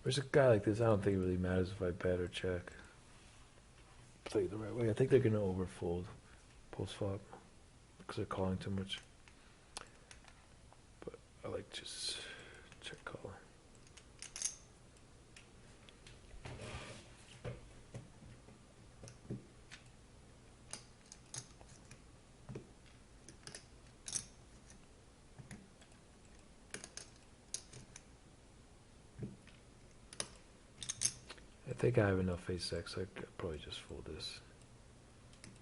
Speaker 1: There's a guy like this, I don't think it really matters if I bet or check. Play the right way. I think they're going to overfold post-flop because they're calling too much. But I like just check call. I think I have enough ace-x. I could probably just fold this.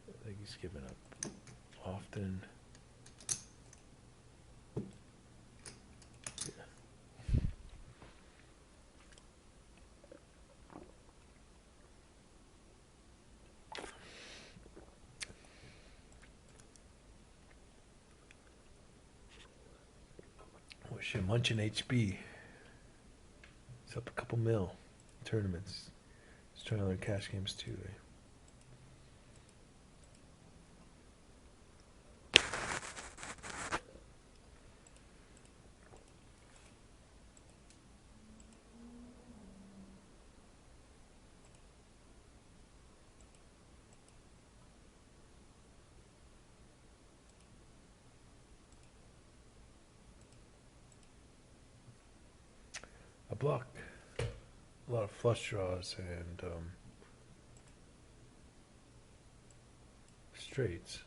Speaker 1: I think he's giving up often. Yeah. Oh shit, Munchin HB. It's up a couple mil. Tournaments. He's trying to learn cash games too, eh? A block. A lot of flush draws and straights.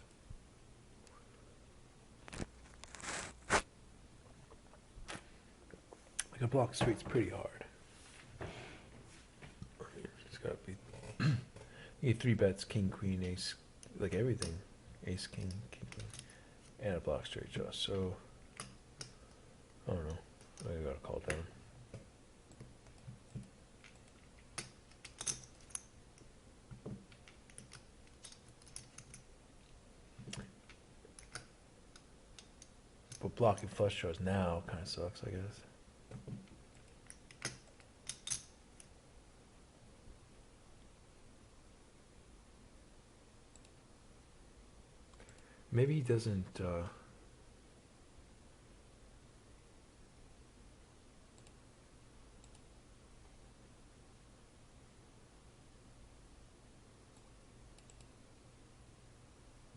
Speaker 1: Like a block straights pretty hard. It's gotta be. You need 3 bets, king, queen, ace, like everything. Ace, king, king, queen, and a block straight draw. So I don't know. I gotta call down. But blocking flush draws now kind of sucks, I guess. Maybe he doesn't.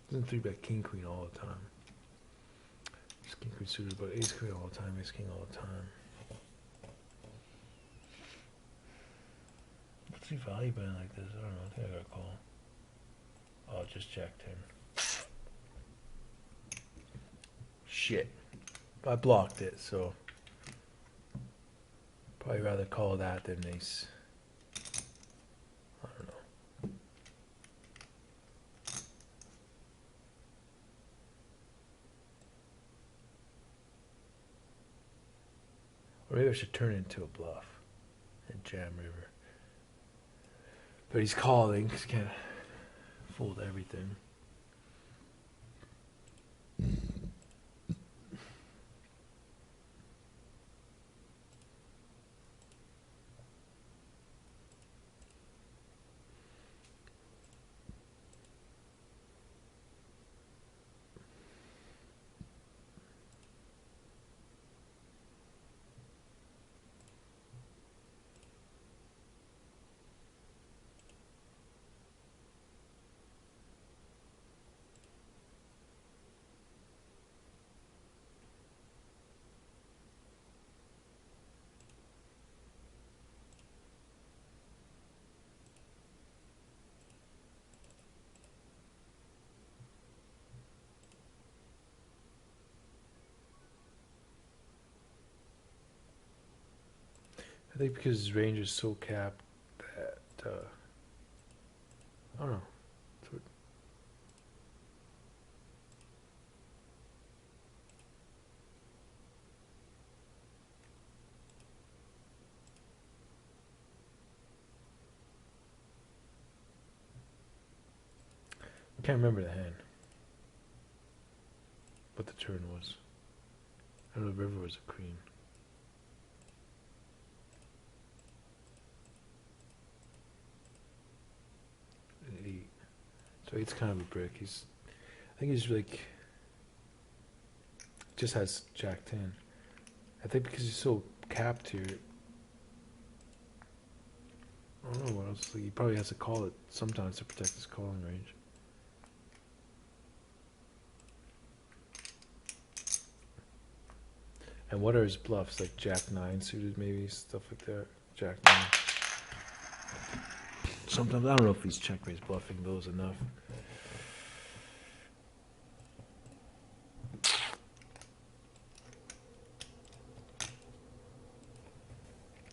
Speaker 1: Doesn't 3-bet king queen all the time. Just king queen suited, but ace queen all the time, ace king all the time. What's he value betting like this? I don't know. I think I gotta call. Oh, just jack 10. Shit. I blocked it, so Probably rather call that than ace. I don't know. Or maybe I should turn it into a bluff and jam river. But he's calling, because he can't fold everything. I think because his range is so capped that, I don't know. I can't remember the hand. What the turn was. I know the river was a queen. An 8. So 8's kind of a brick. I think he's like, just has Jack 10. I think because he's so capped here, I don't know what else. Like he probably has to call it sometimes to protect his calling range. And what are his bluffs? Like Jack 9 suited, maybe stuff like that. Jack 9. Sometimes I don't know if he's check raise bluffing those enough.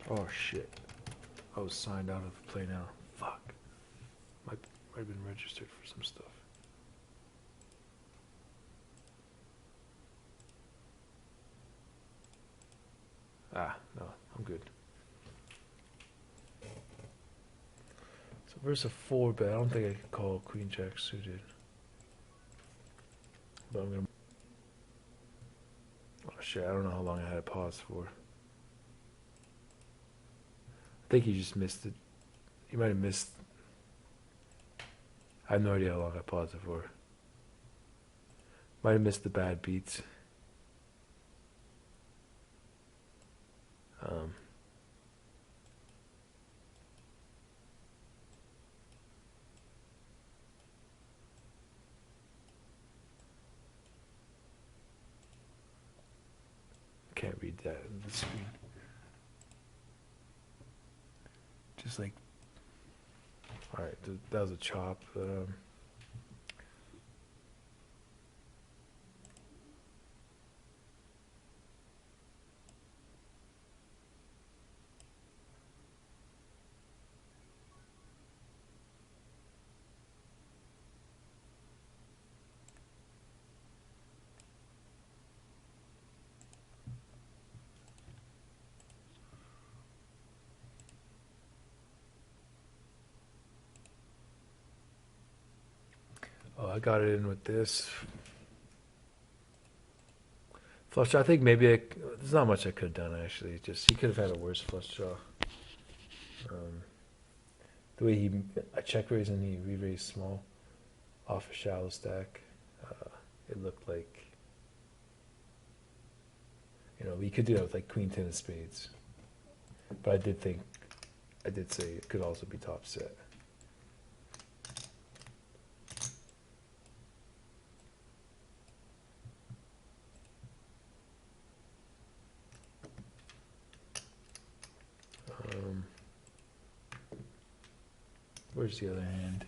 Speaker 1: Oh shit! I was signed out of play now. Fuck. Might have been registered for some stuff. Ah, no, I'm good. So versus a 4 bet, I don't think I could call Queen Jack suited. But I'm gonna. Oh shit! I don't know how long I had to pause for. I think he just missed it. He might have missed. I have no idea how long I paused it for. Might have missed the bad beats. Can't read that on the screen. Just like, all right, that was a chop. Oh, I got it in with this. Flush draw, I think maybe there's not much I could have done actually. Just he could have had a worse flush draw. The way I check raised and he re-raised small off a shallow stack, it looked like, we could do that with like Queen 10 of spades. But I did say it could also be top set. Where's the other hand?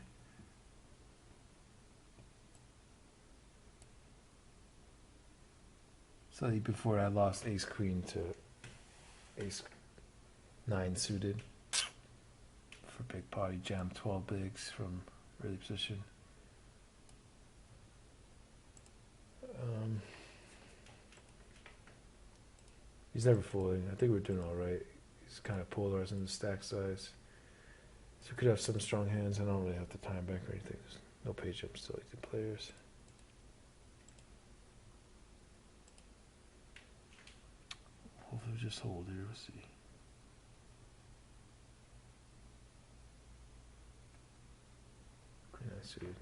Speaker 1: Slightly before I lost ace queen to ace 9 suited for big party jam, 12 bigs from early position. He's never folding. I think we're doing all right. He's kind of polarized in the stack size. So we could have some strong hands. I don't really have to time bank or anything. There's no page up selected players. Hopefully we just hold here. We'll see. Queen eye suited.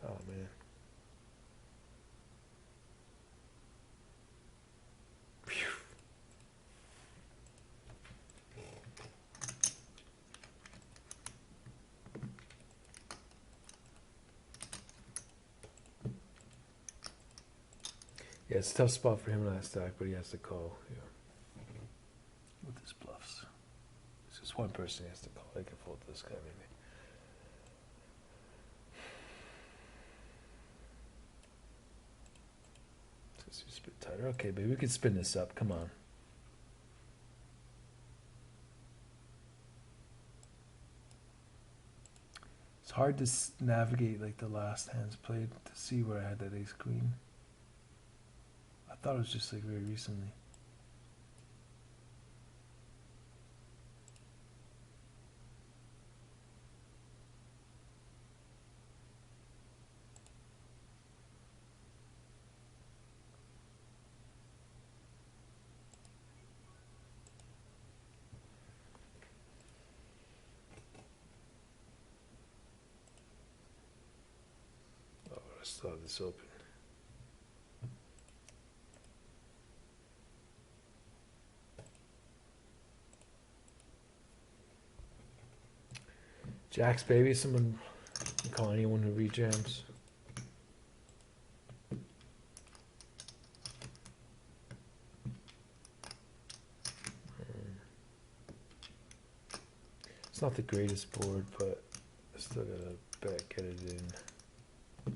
Speaker 1: Oh man. Phew. Yeah, it's a tough spot for him in that stack, but he has to call. Yeah. With his bluffs. It's just one person he has to call. I can fold this guy maybe. This is a bit tighter. Okay, baby, we can spin this up. Come on. It's hard to navigate like the last hands played to see where I had that ace queen. I thought it was just like very recently. Oh, I still have this open. Jacks, baby. Someone can call anyone who rejams. It's not the greatest board, but I still gotta get it in.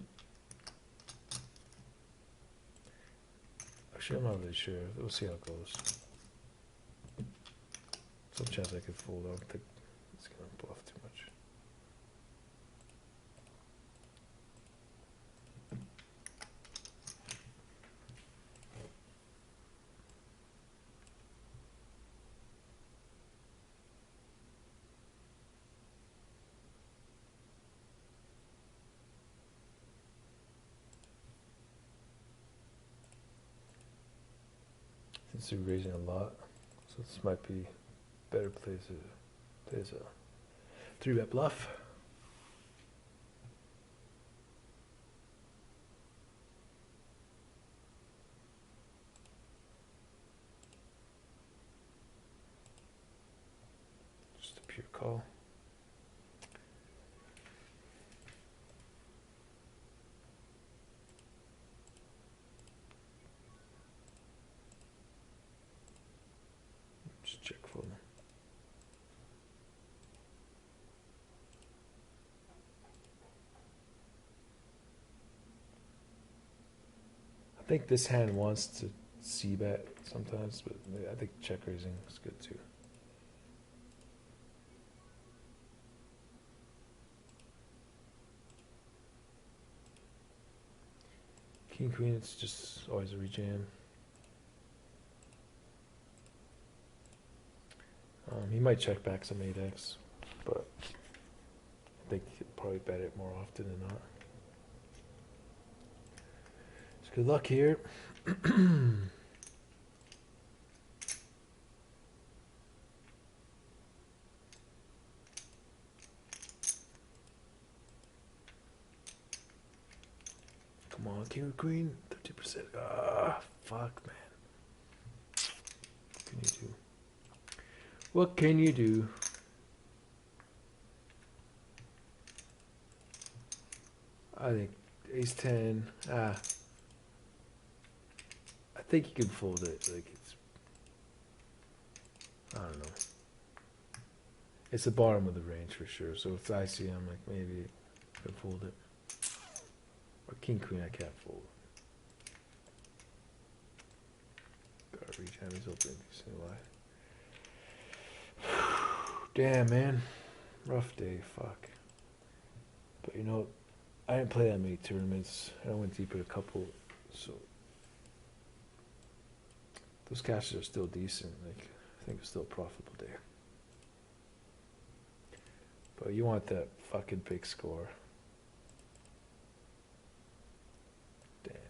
Speaker 1: Actually, I'm not really sure. We'll see how it goes. Some chance I could fold. I don't think it's gonna bluff too much. Since you're raising a lot, so this might be better plays a 3-bet bluff. Just a pure call. Just check for them. I think this hand wants to c-bet sometimes, but I think check raising is good too. King queen, it's just always a rejam. He might check back some 8x, but I think he'll probably bet it more often than not. So good luck here. Come on, king or queen, 30%. Ah, fuck, man. What can you do? What can you do? I think ace 10. I think you can fold it. Like it's, I don't know. It's the bottom of the range for sure. So if I see, I'm like maybe I can fold it. Or king queen, I can't fold. Gotta rejam his open. You see why? Damn, man. Rough day, fuck. But you know, I didn't play that many tournaments. I went deep in a couple, so those cashes are still decent. Like, I think it's still a profitable day. But you want that fucking big score. Damn, man.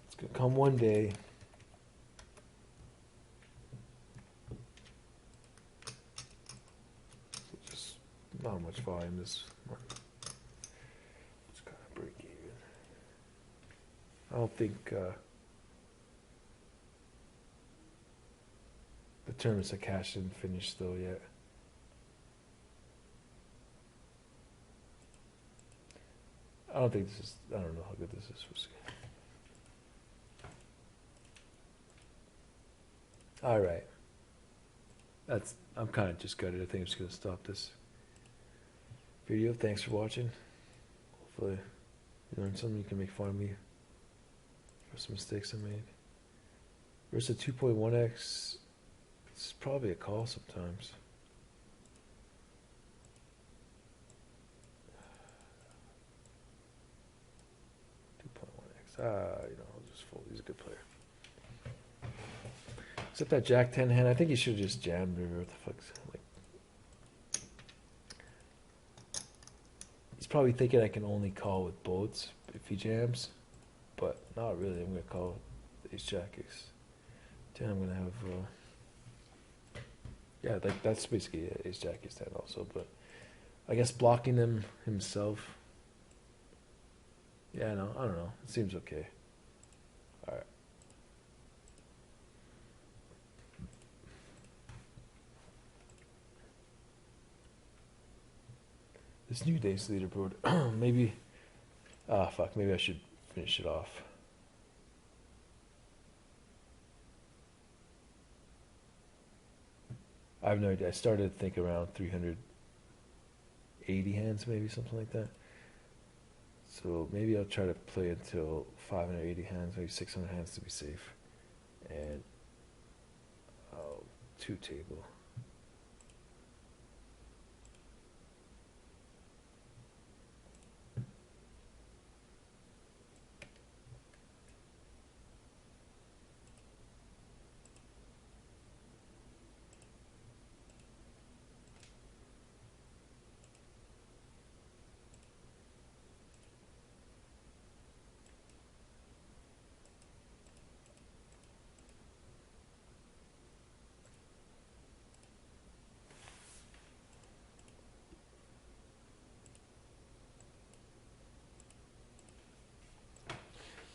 Speaker 1: It's gonna come one day. Just not much volume this morning. It's kind of break even. I don't think the tournaments are cashed and finished though yet. I don't think this is. I don't know how good this is. We'll see. All right. That's. I'm kind of just gutted. I think I'm just gonna stop this video. Thanks for watching. Hopefully, you learned something. You can make fun of me for some mistakes I made. Versus 2.1x. It's probably a call sometimes. 2.1x. I'll just fold. He's a good player. Except that Jack 10 hand, I think he should have just jammed river. What the fuck's like? He's probably thinking I can only call with boats if he jams, but not really. I'm gonna call ace jack ace 10. I'm gonna have yeah, like that's basically ace jack ace 10 also. But I guess blocking them himself. Yeah, no, I don't know. It seems okay. All right. This new day's leaderboard. Maybe. Ah, fuck. Maybe I should finish it off. I have no idea. I started to think around 380 hands, maybe something like that. So maybe I'll try to play until 580 hands, maybe 600 hands to be safe. And I'll two table.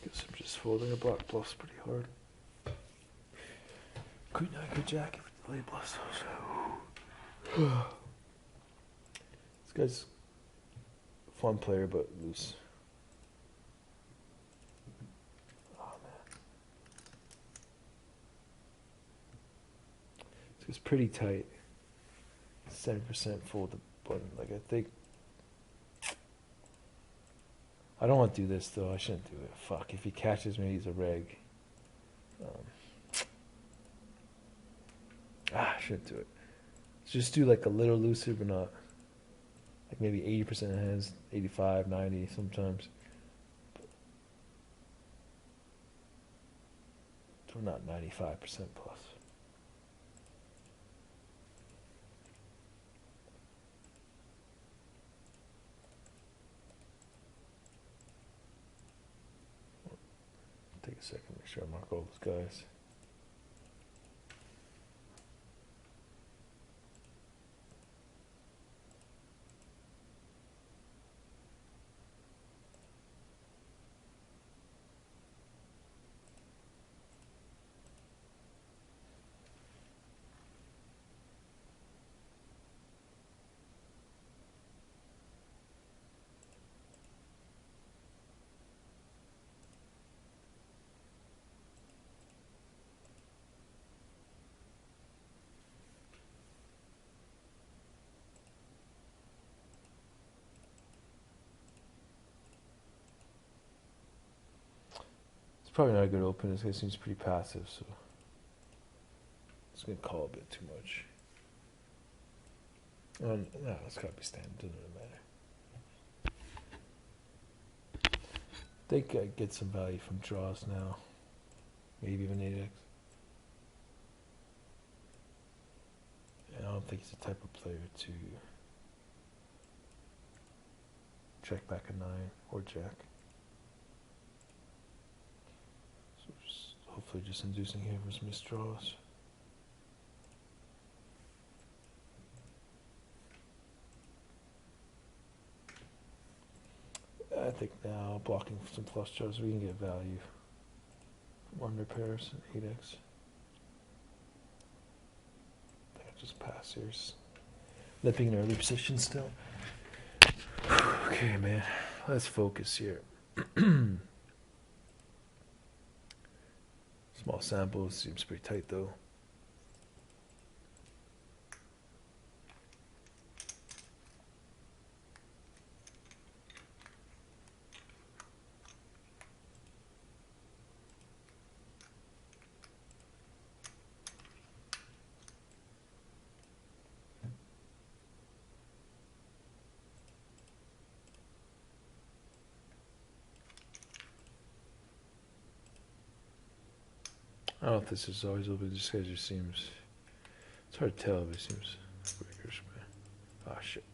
Speaker 1: Guess I'm just folding a block bluffs pretty hard. Queen nine, good jack if it play bluffs. This guy's a fun player but loose. Oh man. This guy's pretty tight. 7% fold the button. Like I think I don't want to do this though. I shouldn't do it. Fuck. If he catches me, he's a reg. I shouldn't do it. Let's just do like a little looser, but not like maybe 80% of hands, 85, 90 sometimes. So not 95% plus. Take a second, make sure I mark all those guys. probably not a good open. This guy seems pretty passive, so it's gonna call a bit too much. No, it's gotta be standard. Doesn't really matter. I think I get some value from draws now. Maybe even 8x. And I don't think he's the type of player to check back a 9 or jack. So hopefully just inducing him for some misdraws. I think now blocking some flush draws we can get value from under pairs and 8x. I think I just pass here. That being an early position still. Okay, man. Let's focus here. Small sample seems pretty tight though. I don't know if this is always open. This guy just seems. It's hard to tell, but it seems rigorous. Ah, shit.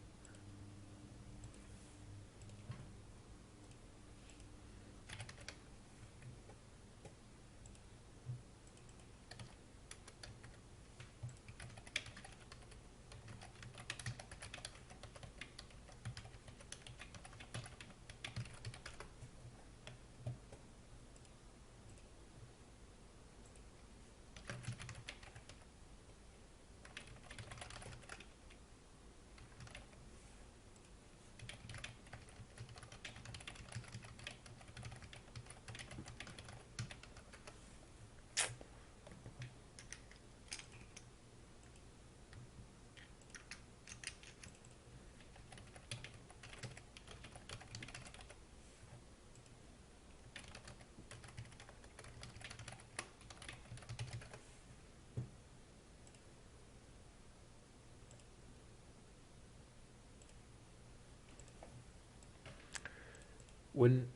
Speaker 1: When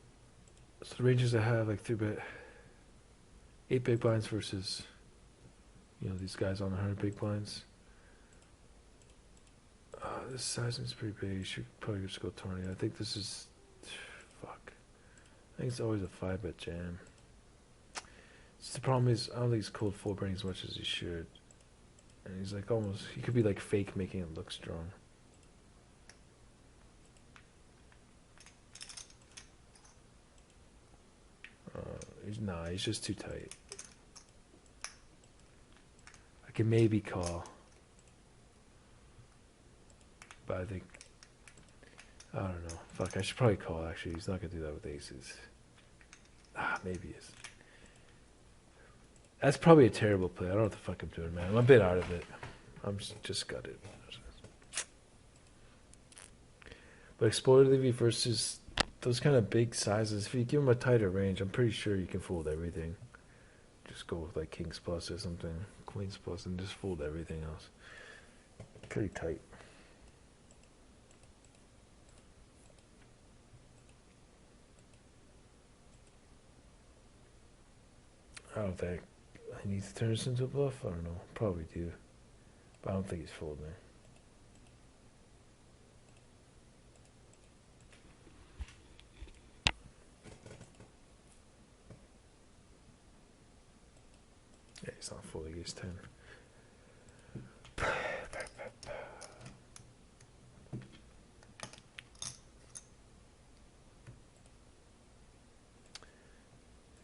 Speaker 1: so the ranges I have like 3-bet, 8 big blinds versus, these guys on 100 big blinds. This size is pretty big. You should probably just go 20. I think this is, fuck. I think it's always a 5-bet jam. Just the problem is I don't think he's cold 4-betting as much as he should, and he's like he could be like fake making it look strong. He's just too tight. I can maybe call, but I think, I don't know. Fuck, I should probably call actually. He's not gonna do that with aces. Maybe he is. That's probably a terrible play. I don't know what the fuck I'm doing, man. I'm a bit out of it. I'm just gutted. But exploitatively versus those kind of big sizes, if you give them a tighter range, I'm pretty sure you can fold everything. Just go with like kings plus or something, queens plus, and just fold everything else. Pretty tight. I don't think I need to turn this into a bluff. I don't know. Probably do. But I don't think he's folding. Yeah, he's not folding. He's 10.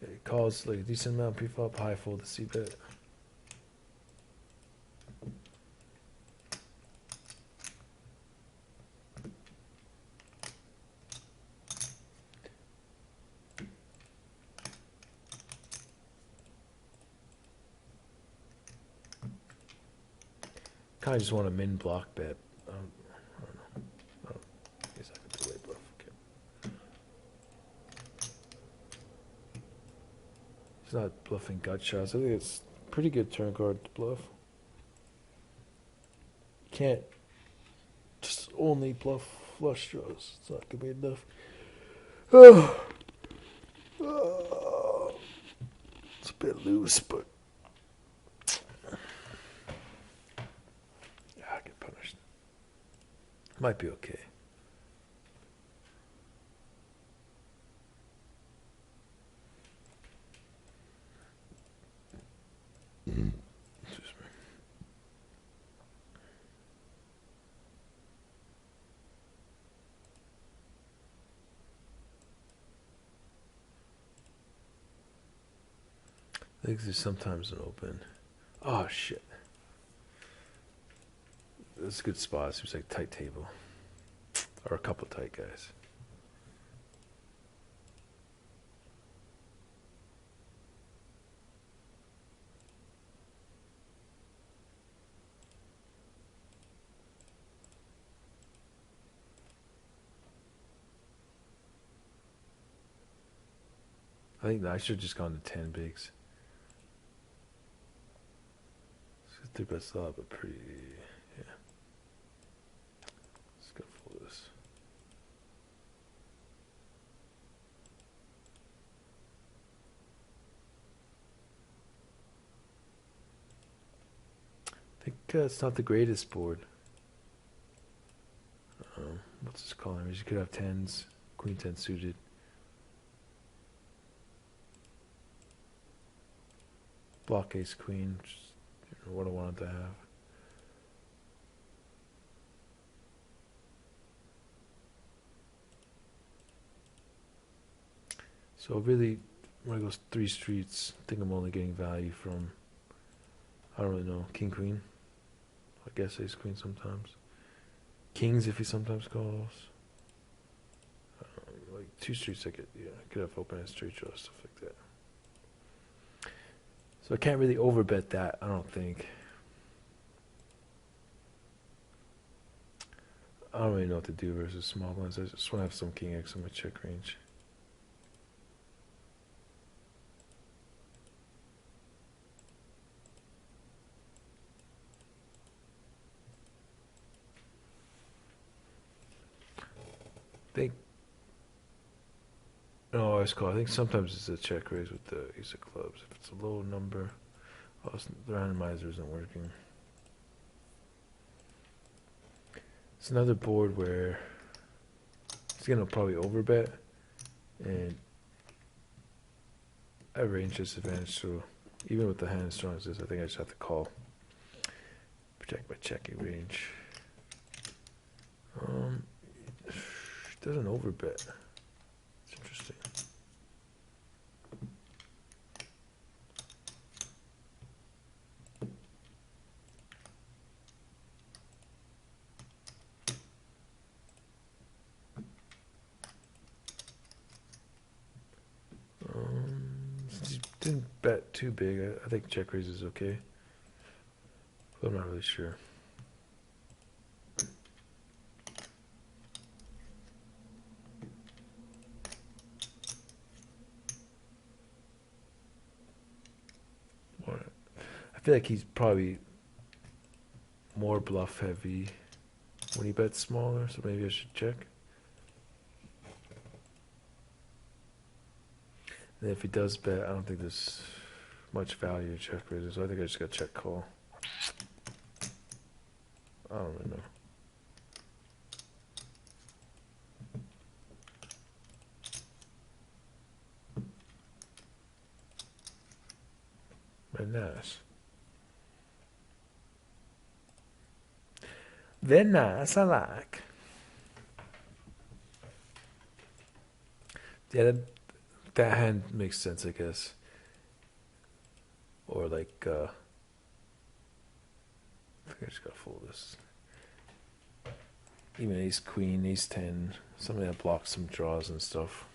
Speaker 1: Yeah, he calls like a decent amount pre-flop, high fold to c-bet. Kind of just want a min block bet. I don't know. I guess I could do a bluff. Okay. not bluffing gut shots. I think it's pretty good turn card to bluff. Can't just only bluff flush draws. It's not gonna be enough. It's a bit loose, but yeah, I get punished. Might be okay. Excuse me. I think there's sometimes an open. Oh shit. That's a good spot. Seems like tight table. Or a couple tight guys. I think I should have just gone to 10 bigs. Three bets a lot, but pretty. Yeah. Let's go for this. I think it's not the greatest board. What's this calling? You could have tens, queen 10 suited. Block ace queen, which is what I wanted to have. So really, when it goes 3 streets, I think I'm only getting value from, I don't really know, king queen. I guess ace queen sometimes. Kings if he sometimes calls. Like 2 streets, I could have open and straight draw, stuff like that. So I can't really overbet that, I don't think. I don't really know what to do versus small blinds. I just want to have some king X in my check range. No, it's called. I think sometimes it's a check raise with the ace of clubs. If it's a low number, the randomizer isn't working. It's another board where he's gonna probably overbet, and I have range disadvantage. So even with the hand as strong as this, I think I just have to call. Protect my checking range. Doesn't overbet. It's interesting. Didn't bet too big. I think check raise is okay. But I'm not really sure. I feel like he's probably more bluff heavy when he bets smaller, so maybe I should check. And if he does bet, I don't think there's much value in check raises, so I think I just got check call. I don't really know. Very nice. Very nice, I like. Yeah, that hand makes sense, I guess. Or like, I think I just gotta fold this. Even ace queen, ace 10, something that blocks some draws and stuff.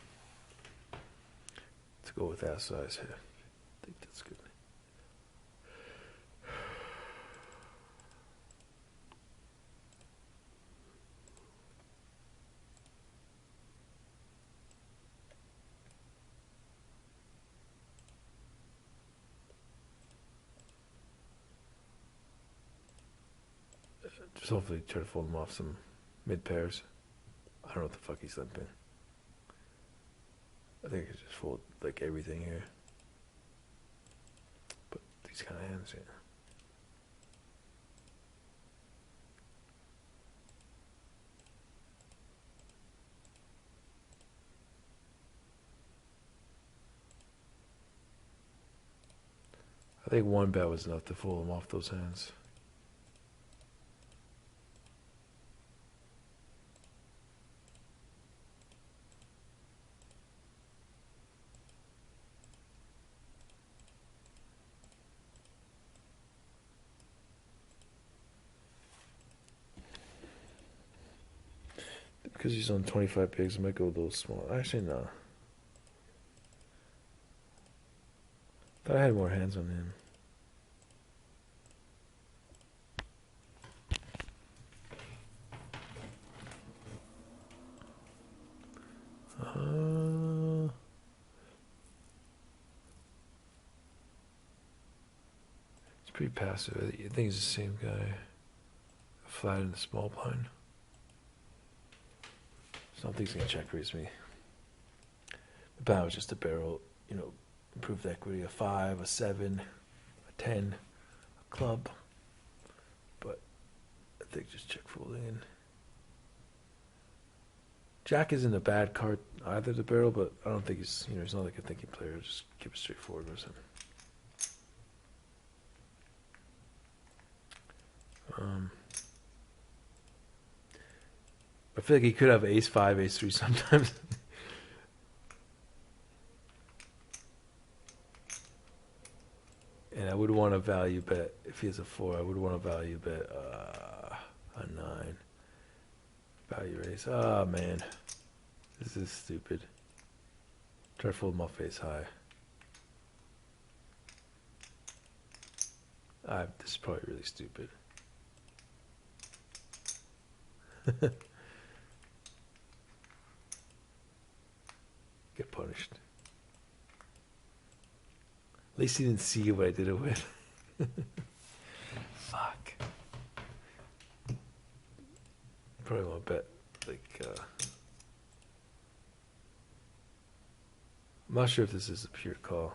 Speaker 1: To go with that size here. I think that's good. hopefully try to fold him off some mid pairs. I don't know what the fuck he's limping. I think I could just fold like everything here. But these kind of hands, yeah. I think one bet was enough to fold him off those hands. Because he's on 25 pigs, I might go those small. Actually, no. Thought I had more hands on him. It's pretty passive. I think he's the same guy. Flat in the small blind. So I don't think he's going to check raise me. The plan was just to barrel, you know, improved equity, a 5, a 7, a 10, a club. But I think just check folding in. Jack isn't a bad card either to barrel, but I don't think he's, you know, he's not like a thinking player. Just keep it straightforward with him. I feel like he could have ace 5, ace 3 sometimes. And I would want to value bet, if he has a 4, I would want to value bet a 9. Value raise. Oh, man. This is stupid. Try to fold him off ace high. This is probably really stupid. Get punished. At least he didn't see what I did it with. Fuck. Probably want to bet, like, I'm not sure if this is a pure call.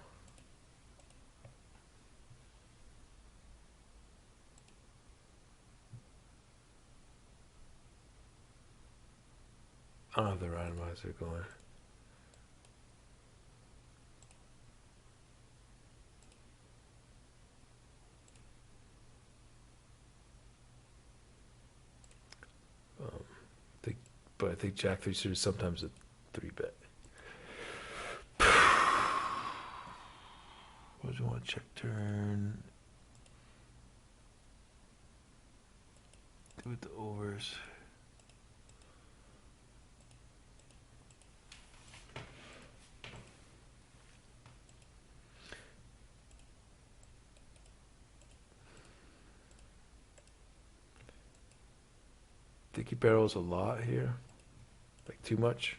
Speaker 1: I don't have the randomizer going. But I think Jack 3 suited is sometimes a 3 bet. What do you want? Check turn. Do it the overs. Think he barrels a lot here, like too much.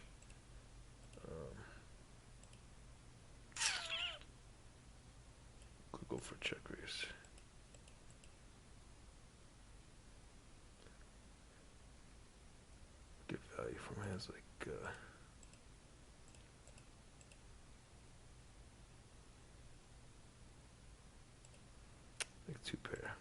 Speaker 1: Could go for check raise. Get value from hands like 2 pair.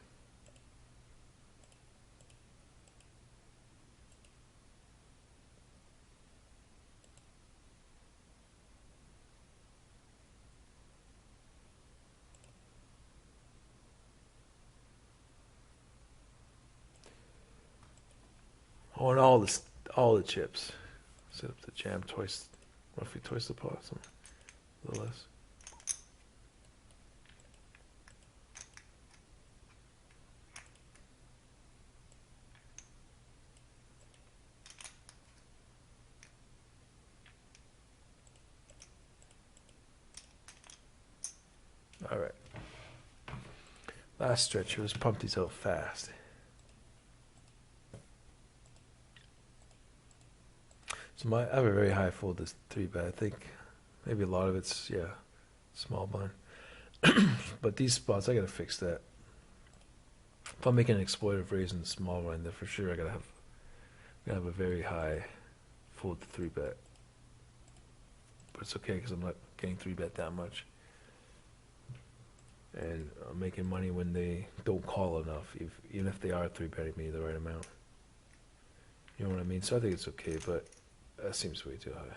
Speaker 1: I want all the chips. Set up the jam twice, roughly twice the pot, a little less. All right. Last stretch, let's pump these out fast. So I have a very high fold this 3 bet. I think maybe a lot of it's, yeah, small blind. But these spots, I gotta fix that. If I'm making an exploitive raise in the small blind, then for sure I gotta have a very high fold to 3-bet. But it's okay because I'm not getting 3-bet that much. And I'm making money when they don't call enough, even if they are 3-betting me the right amount. You know what I mean? So I think it's okay, but that seems way too high.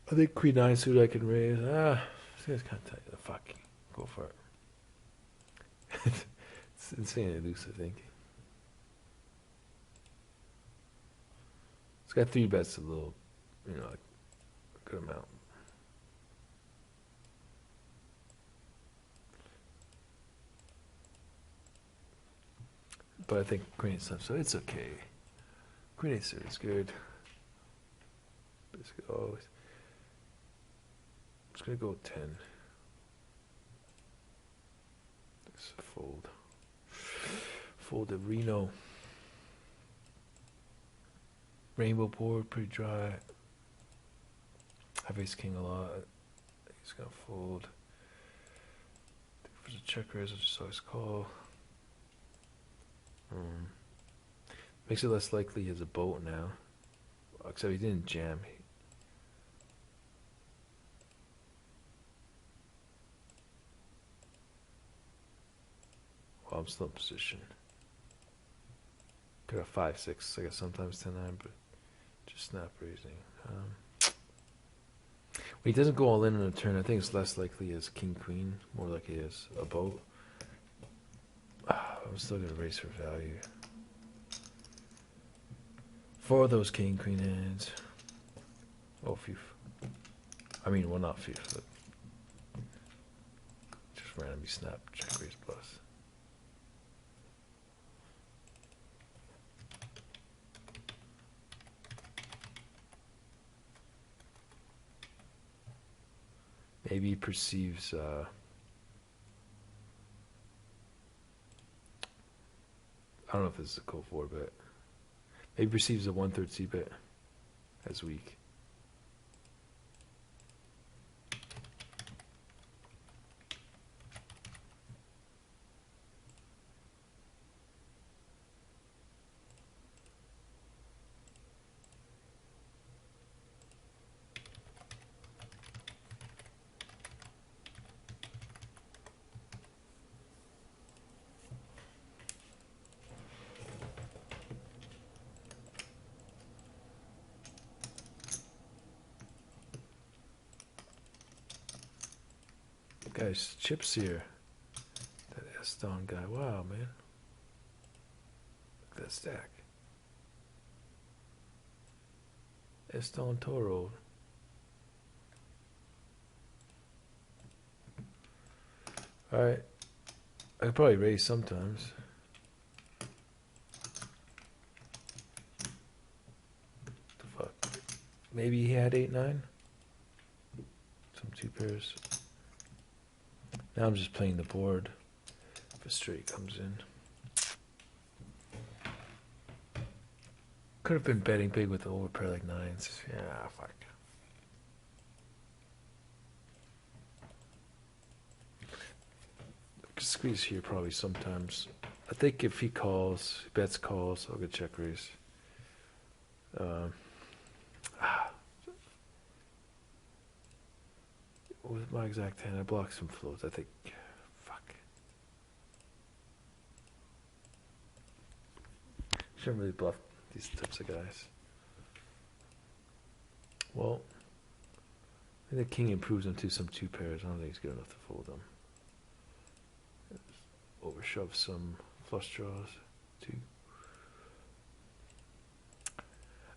Speaker 1: I think Queen 9 suit I can raise. This guy's kind of tight. The fuck. Go for it. It's insanely loose, I think. It's got 3 bets, a little, a good amount. But I think Queen 8 stuff, so it's okay. Queen 8 suit is good. I'm just gonna go 10. Let's fold. Fold the Reno. Rainbow board, pretty dry. Have ace king a lot. He's gonna fold. For the check raise, I'll just always call. Makes it less likely he has a boat now. Except he didn't jam. Well, I'm still in position. Could have 5-6. I guess sometimes 10-9, but just snap raising. When he doesn't go all in on a turn, I think it's less likely as king queen, more like he is a boat. I'm still gonna raise for value. For those king queen hands. Oh, phew. I mean, well, not phew, but just randomly snap check raise plus. Maybe he perceives I don't know if this is a code for, but maybe perceives a 1/3 c-bet as weak. Guys, chips here. That S-Stone guy. Wow, man. Look at that stack. S-Stone Toro. Alright. I could probably raise sometimes. What the fuck? Maybe he had 8-9? Some 2 pairs. Now I'm just playing the board. If a straight comes in. Could have been betting big with the overpair like 9s. Yeah, fuck. Squeeze here probably sometimes. I think if he calls, bets calls, I'll get check raise. With my exact hand, I blocked some floats. I think, fuck. Shouldn't really bluff these types of guys. Well, I think the king improves into some 2 pairs. I don't think he's good enough to fold them. Overshove some flush draws too.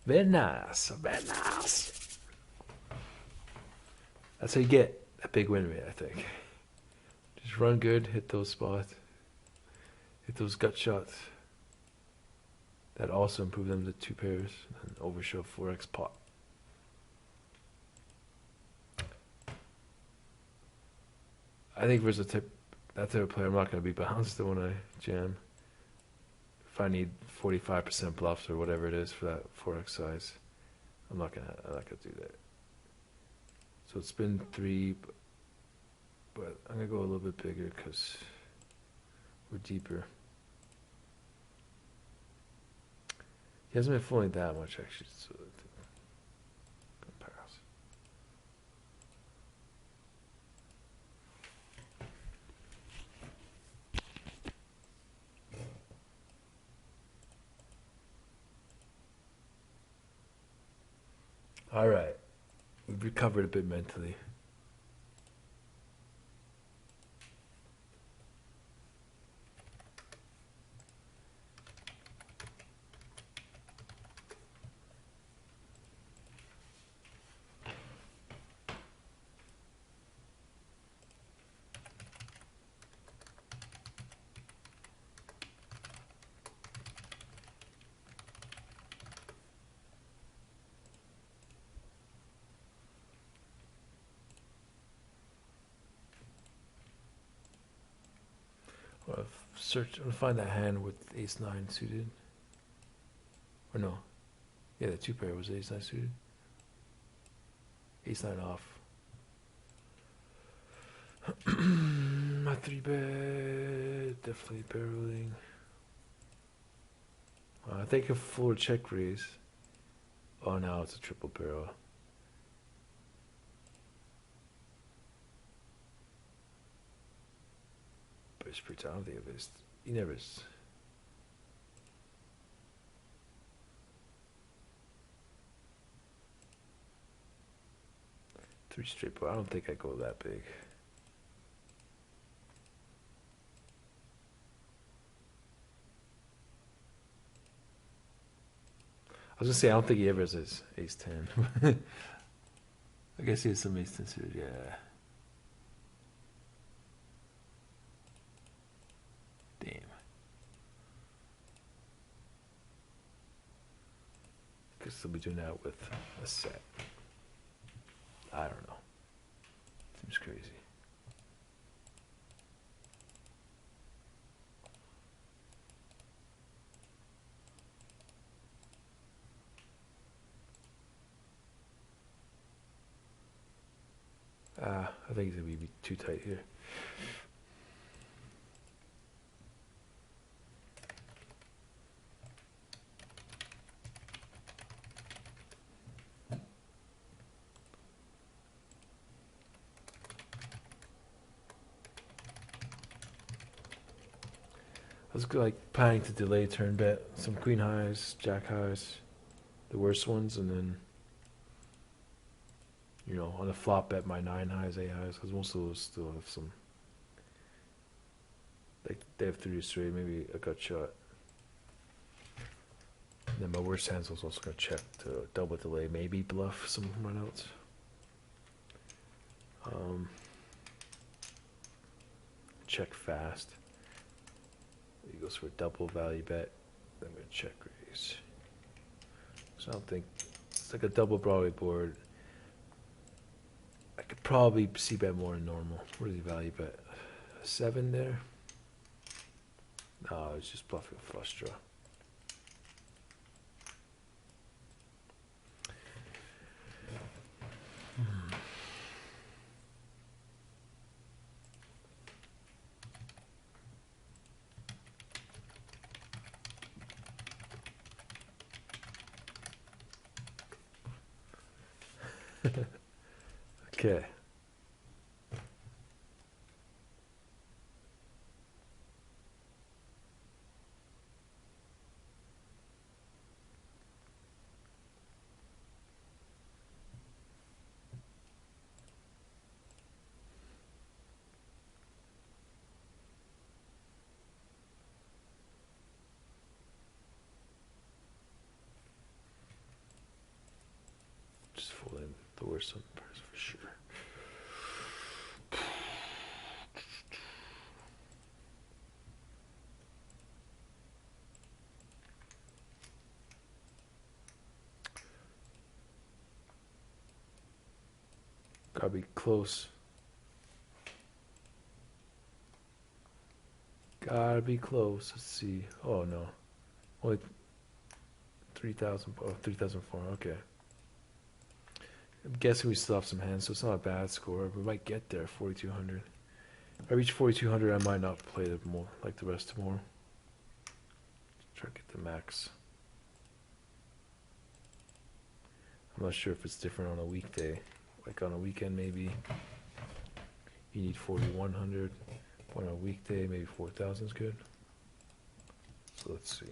Speaker 1: Very nice, very nice. That's how you get a big win rate, I think. Just run good, hit those spots, hit those gut shots. That also improve them to 2 pairs and overshove 4x pot. I think there's that type of player, I'm not going to be bounced when I jam. If I need 45% bluffs or whatever it is for that 4x size, I'm not gonna do that. So it's been 3, but I'm gonna go a little bit bigger because we're deeper. He hasn't been folding that much actually, so gonna pass. All right, we've recovered a bit mentally. Well, I'm gonna find that hand with ace 9 suited. Or no. Yeah, the 2 pair was ace 9 suited. Ace 9 off. My 3 bet. Definitely barreling. I think a full check raise. Oh, now it's a triple barrel. But it's pretty, I don't think it is. He never is. Three straight, but I don't think I go that big. I was gonna say I don't think he ever has his ace 10. I guess he has some ace 10 suited, yeah. Damn. Guess they'll be doing that with a set. I don't know. Seems crazy. I think it's gonna be too tight here. I was like planning to delay turn bet some queen highs, jack highs, the worst ones, and then on the flop bet my 9 highs, 8 highs, because most of those still have some. Like they have 3 straight, maybe a gut shot. And then my worst hands was also gonna check to double delay, maybe bluff some runouts. Check fast. He goes for a double value bet. Then I'm gonna check raise. So I don't think it's like a double Broadway board. I could probably see bet more than normal. What is he value bet? A 7 there? No, it's just bluffing a flush draw. Okay. Just fold in the worst one for sure. Gotta be close. Gotta be close. Let's see. Oh no. Only 3,000. Oh, 3,004. Okay. I'm guessing we still have some hands, so it's not a bad score. We might get there, 4,200. If I reach 4,200, I might not play the more like the rest tomorrow. Try to get the max. I'm not sure if it's different on a weekday. Like on a weekend, maybe you need 4,100. On a weekday, maybe 4,000 is good. So let's see.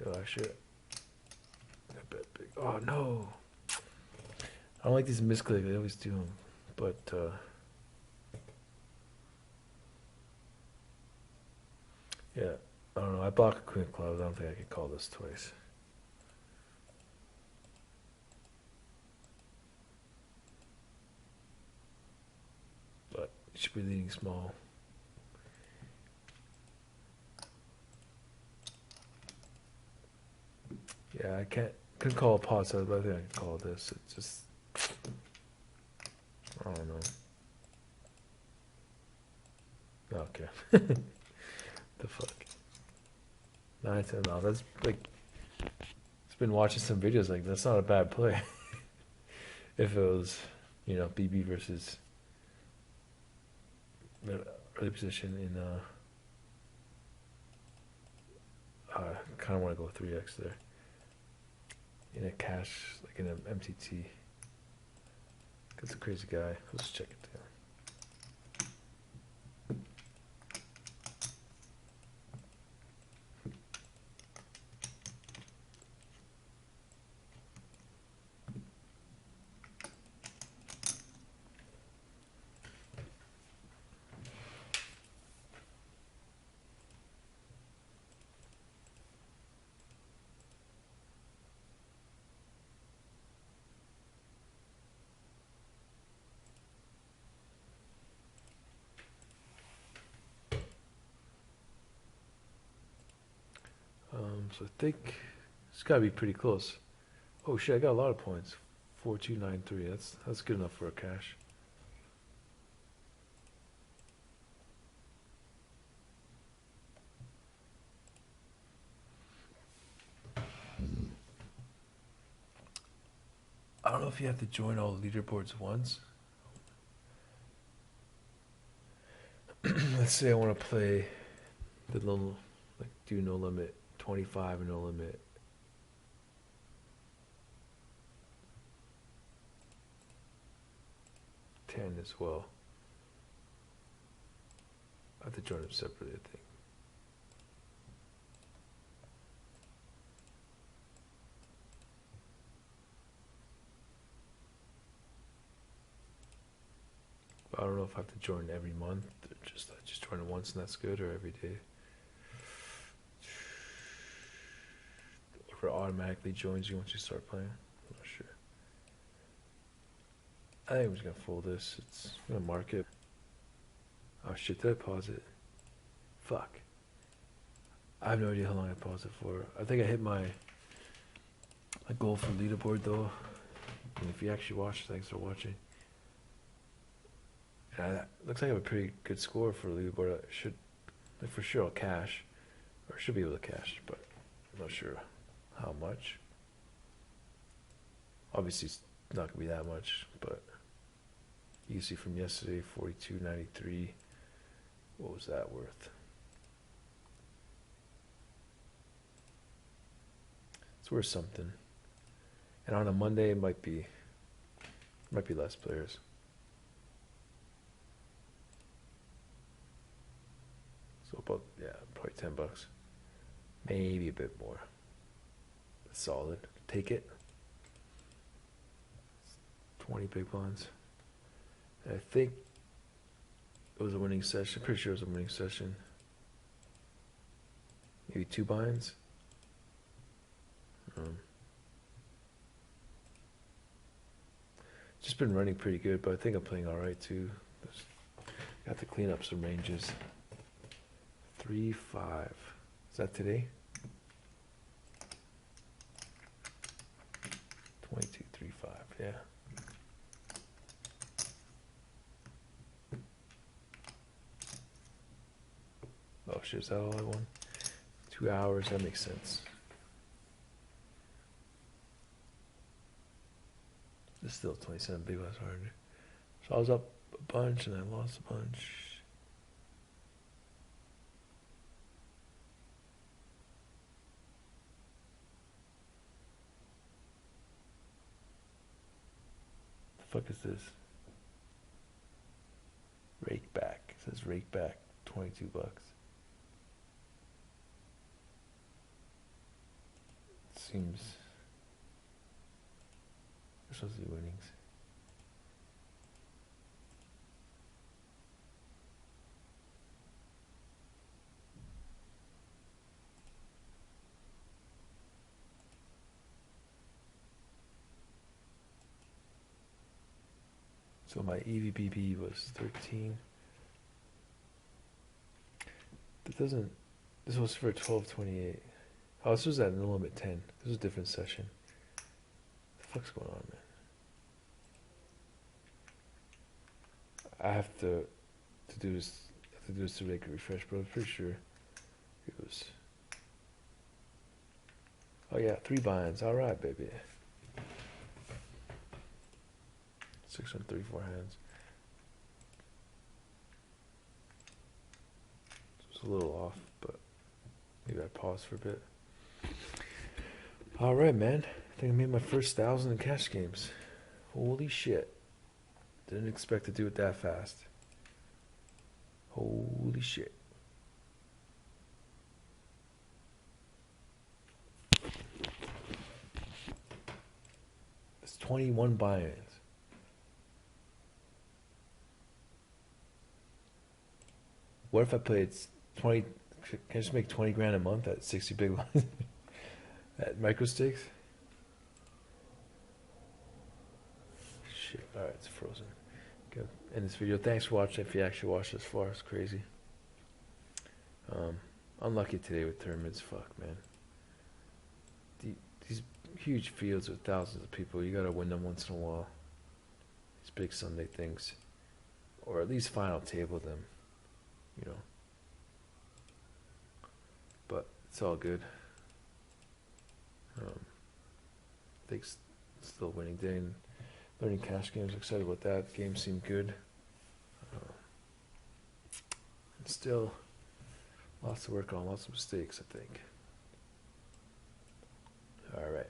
Speaker 1: Yo, actually, I bet big. Oh no! I don't like these misclick. I always do them, but yeah, I don't know. I block a queen of clubs. I don't think I can call this twice. But it should be leading small. Yeah, I couldn't call a pot size, but I think I can call this. It's just, I don't know. Okay. The fuck. 9-10. No, that's like, it's been watching some videos like that's not a bad play. If it was, BB versus early position in I kind of want to go 3x there in a cash, like in an MTT. That's a crazy guy. Let's check it down. So I think it's got to be pretty close. Oh shit, I got a lot of points. 4293. That's good enough for a cash. I don't know if you have to join all the leaderboards once. Let's say I want to play the little, like do no limit 25 and no limit 10 as well. I have to join them separately, I think. I don't know if I have to join every month or just join it once and that's good, or every day. Or it automatically joins you once you start playing. I'm not sure. I think I'm just gonna fold this. It's gonna mark it. Oh shit, did I pause it? Fuck. I have no idea how long I paused it for. I think I hit my goal for leaderboard though. And if you actually watch, thanks for watching. Yeah, looks like I have a pretty good score for leaderboard. I should, like for sure, I'll cash, or should be able to cash, but I'm not sure how much. Obviously, it's not gonna be that much, but you can see from yesterday, 42.93. What was that worth? It's worth something. And on a Monday, it might be less players. So about, yeah, probably $10. Maybe a bit more. That's solid. Take it. 20 big blinds. And I think it was a winning session. Pretty sure it was a winning session. Maybe 2 binds. Just been running pretty good, but I think I'm playing alright too. Got to clean up some ranges. 3-5. Is that today? 22-3-5. Yeah. shit, is that all I won? 2 hours, that makes sense. It's still 27 big less harder. So I was up a bunch and I lost a bunch. The fuck is this? Rake back. It says rake back, $22. Seems there's supposed to be winnings. So my EVPP was 13. That doesn't. This was for 1228. Oh, this was at no limit 10. This was a different session. What the fuck's going on, man? I have to do this. I have to do this to make a refresh, but I'm pretty sure it was. Oh yeah, 3 binds. All right, baby. 634 hands. It's a little off, but maybe I paused for a bit. All right, man. I think I made my first 1,000 in cash games. Holy shit! Didn't expect to do it that fast. Holy shit! It's 21 buy-ins. What if I played 20? Can I just make 20 grand a month at 60 big lines at micro stakes? Shit! All right, it's frozen. Good. End this video. Thanks for watching. If you actually watched this far, it's crazy. Unlucky today with tournaments. Fuck, man. These huge fields with thousands of people, you gotta win them once in a while. These big Sunday things, or at least final table them. You know. But it's all good. I think still winning day and learning cash games. Excited about that. Game seemed good. Still lots to work on. Lots of mistakes, I think. All right.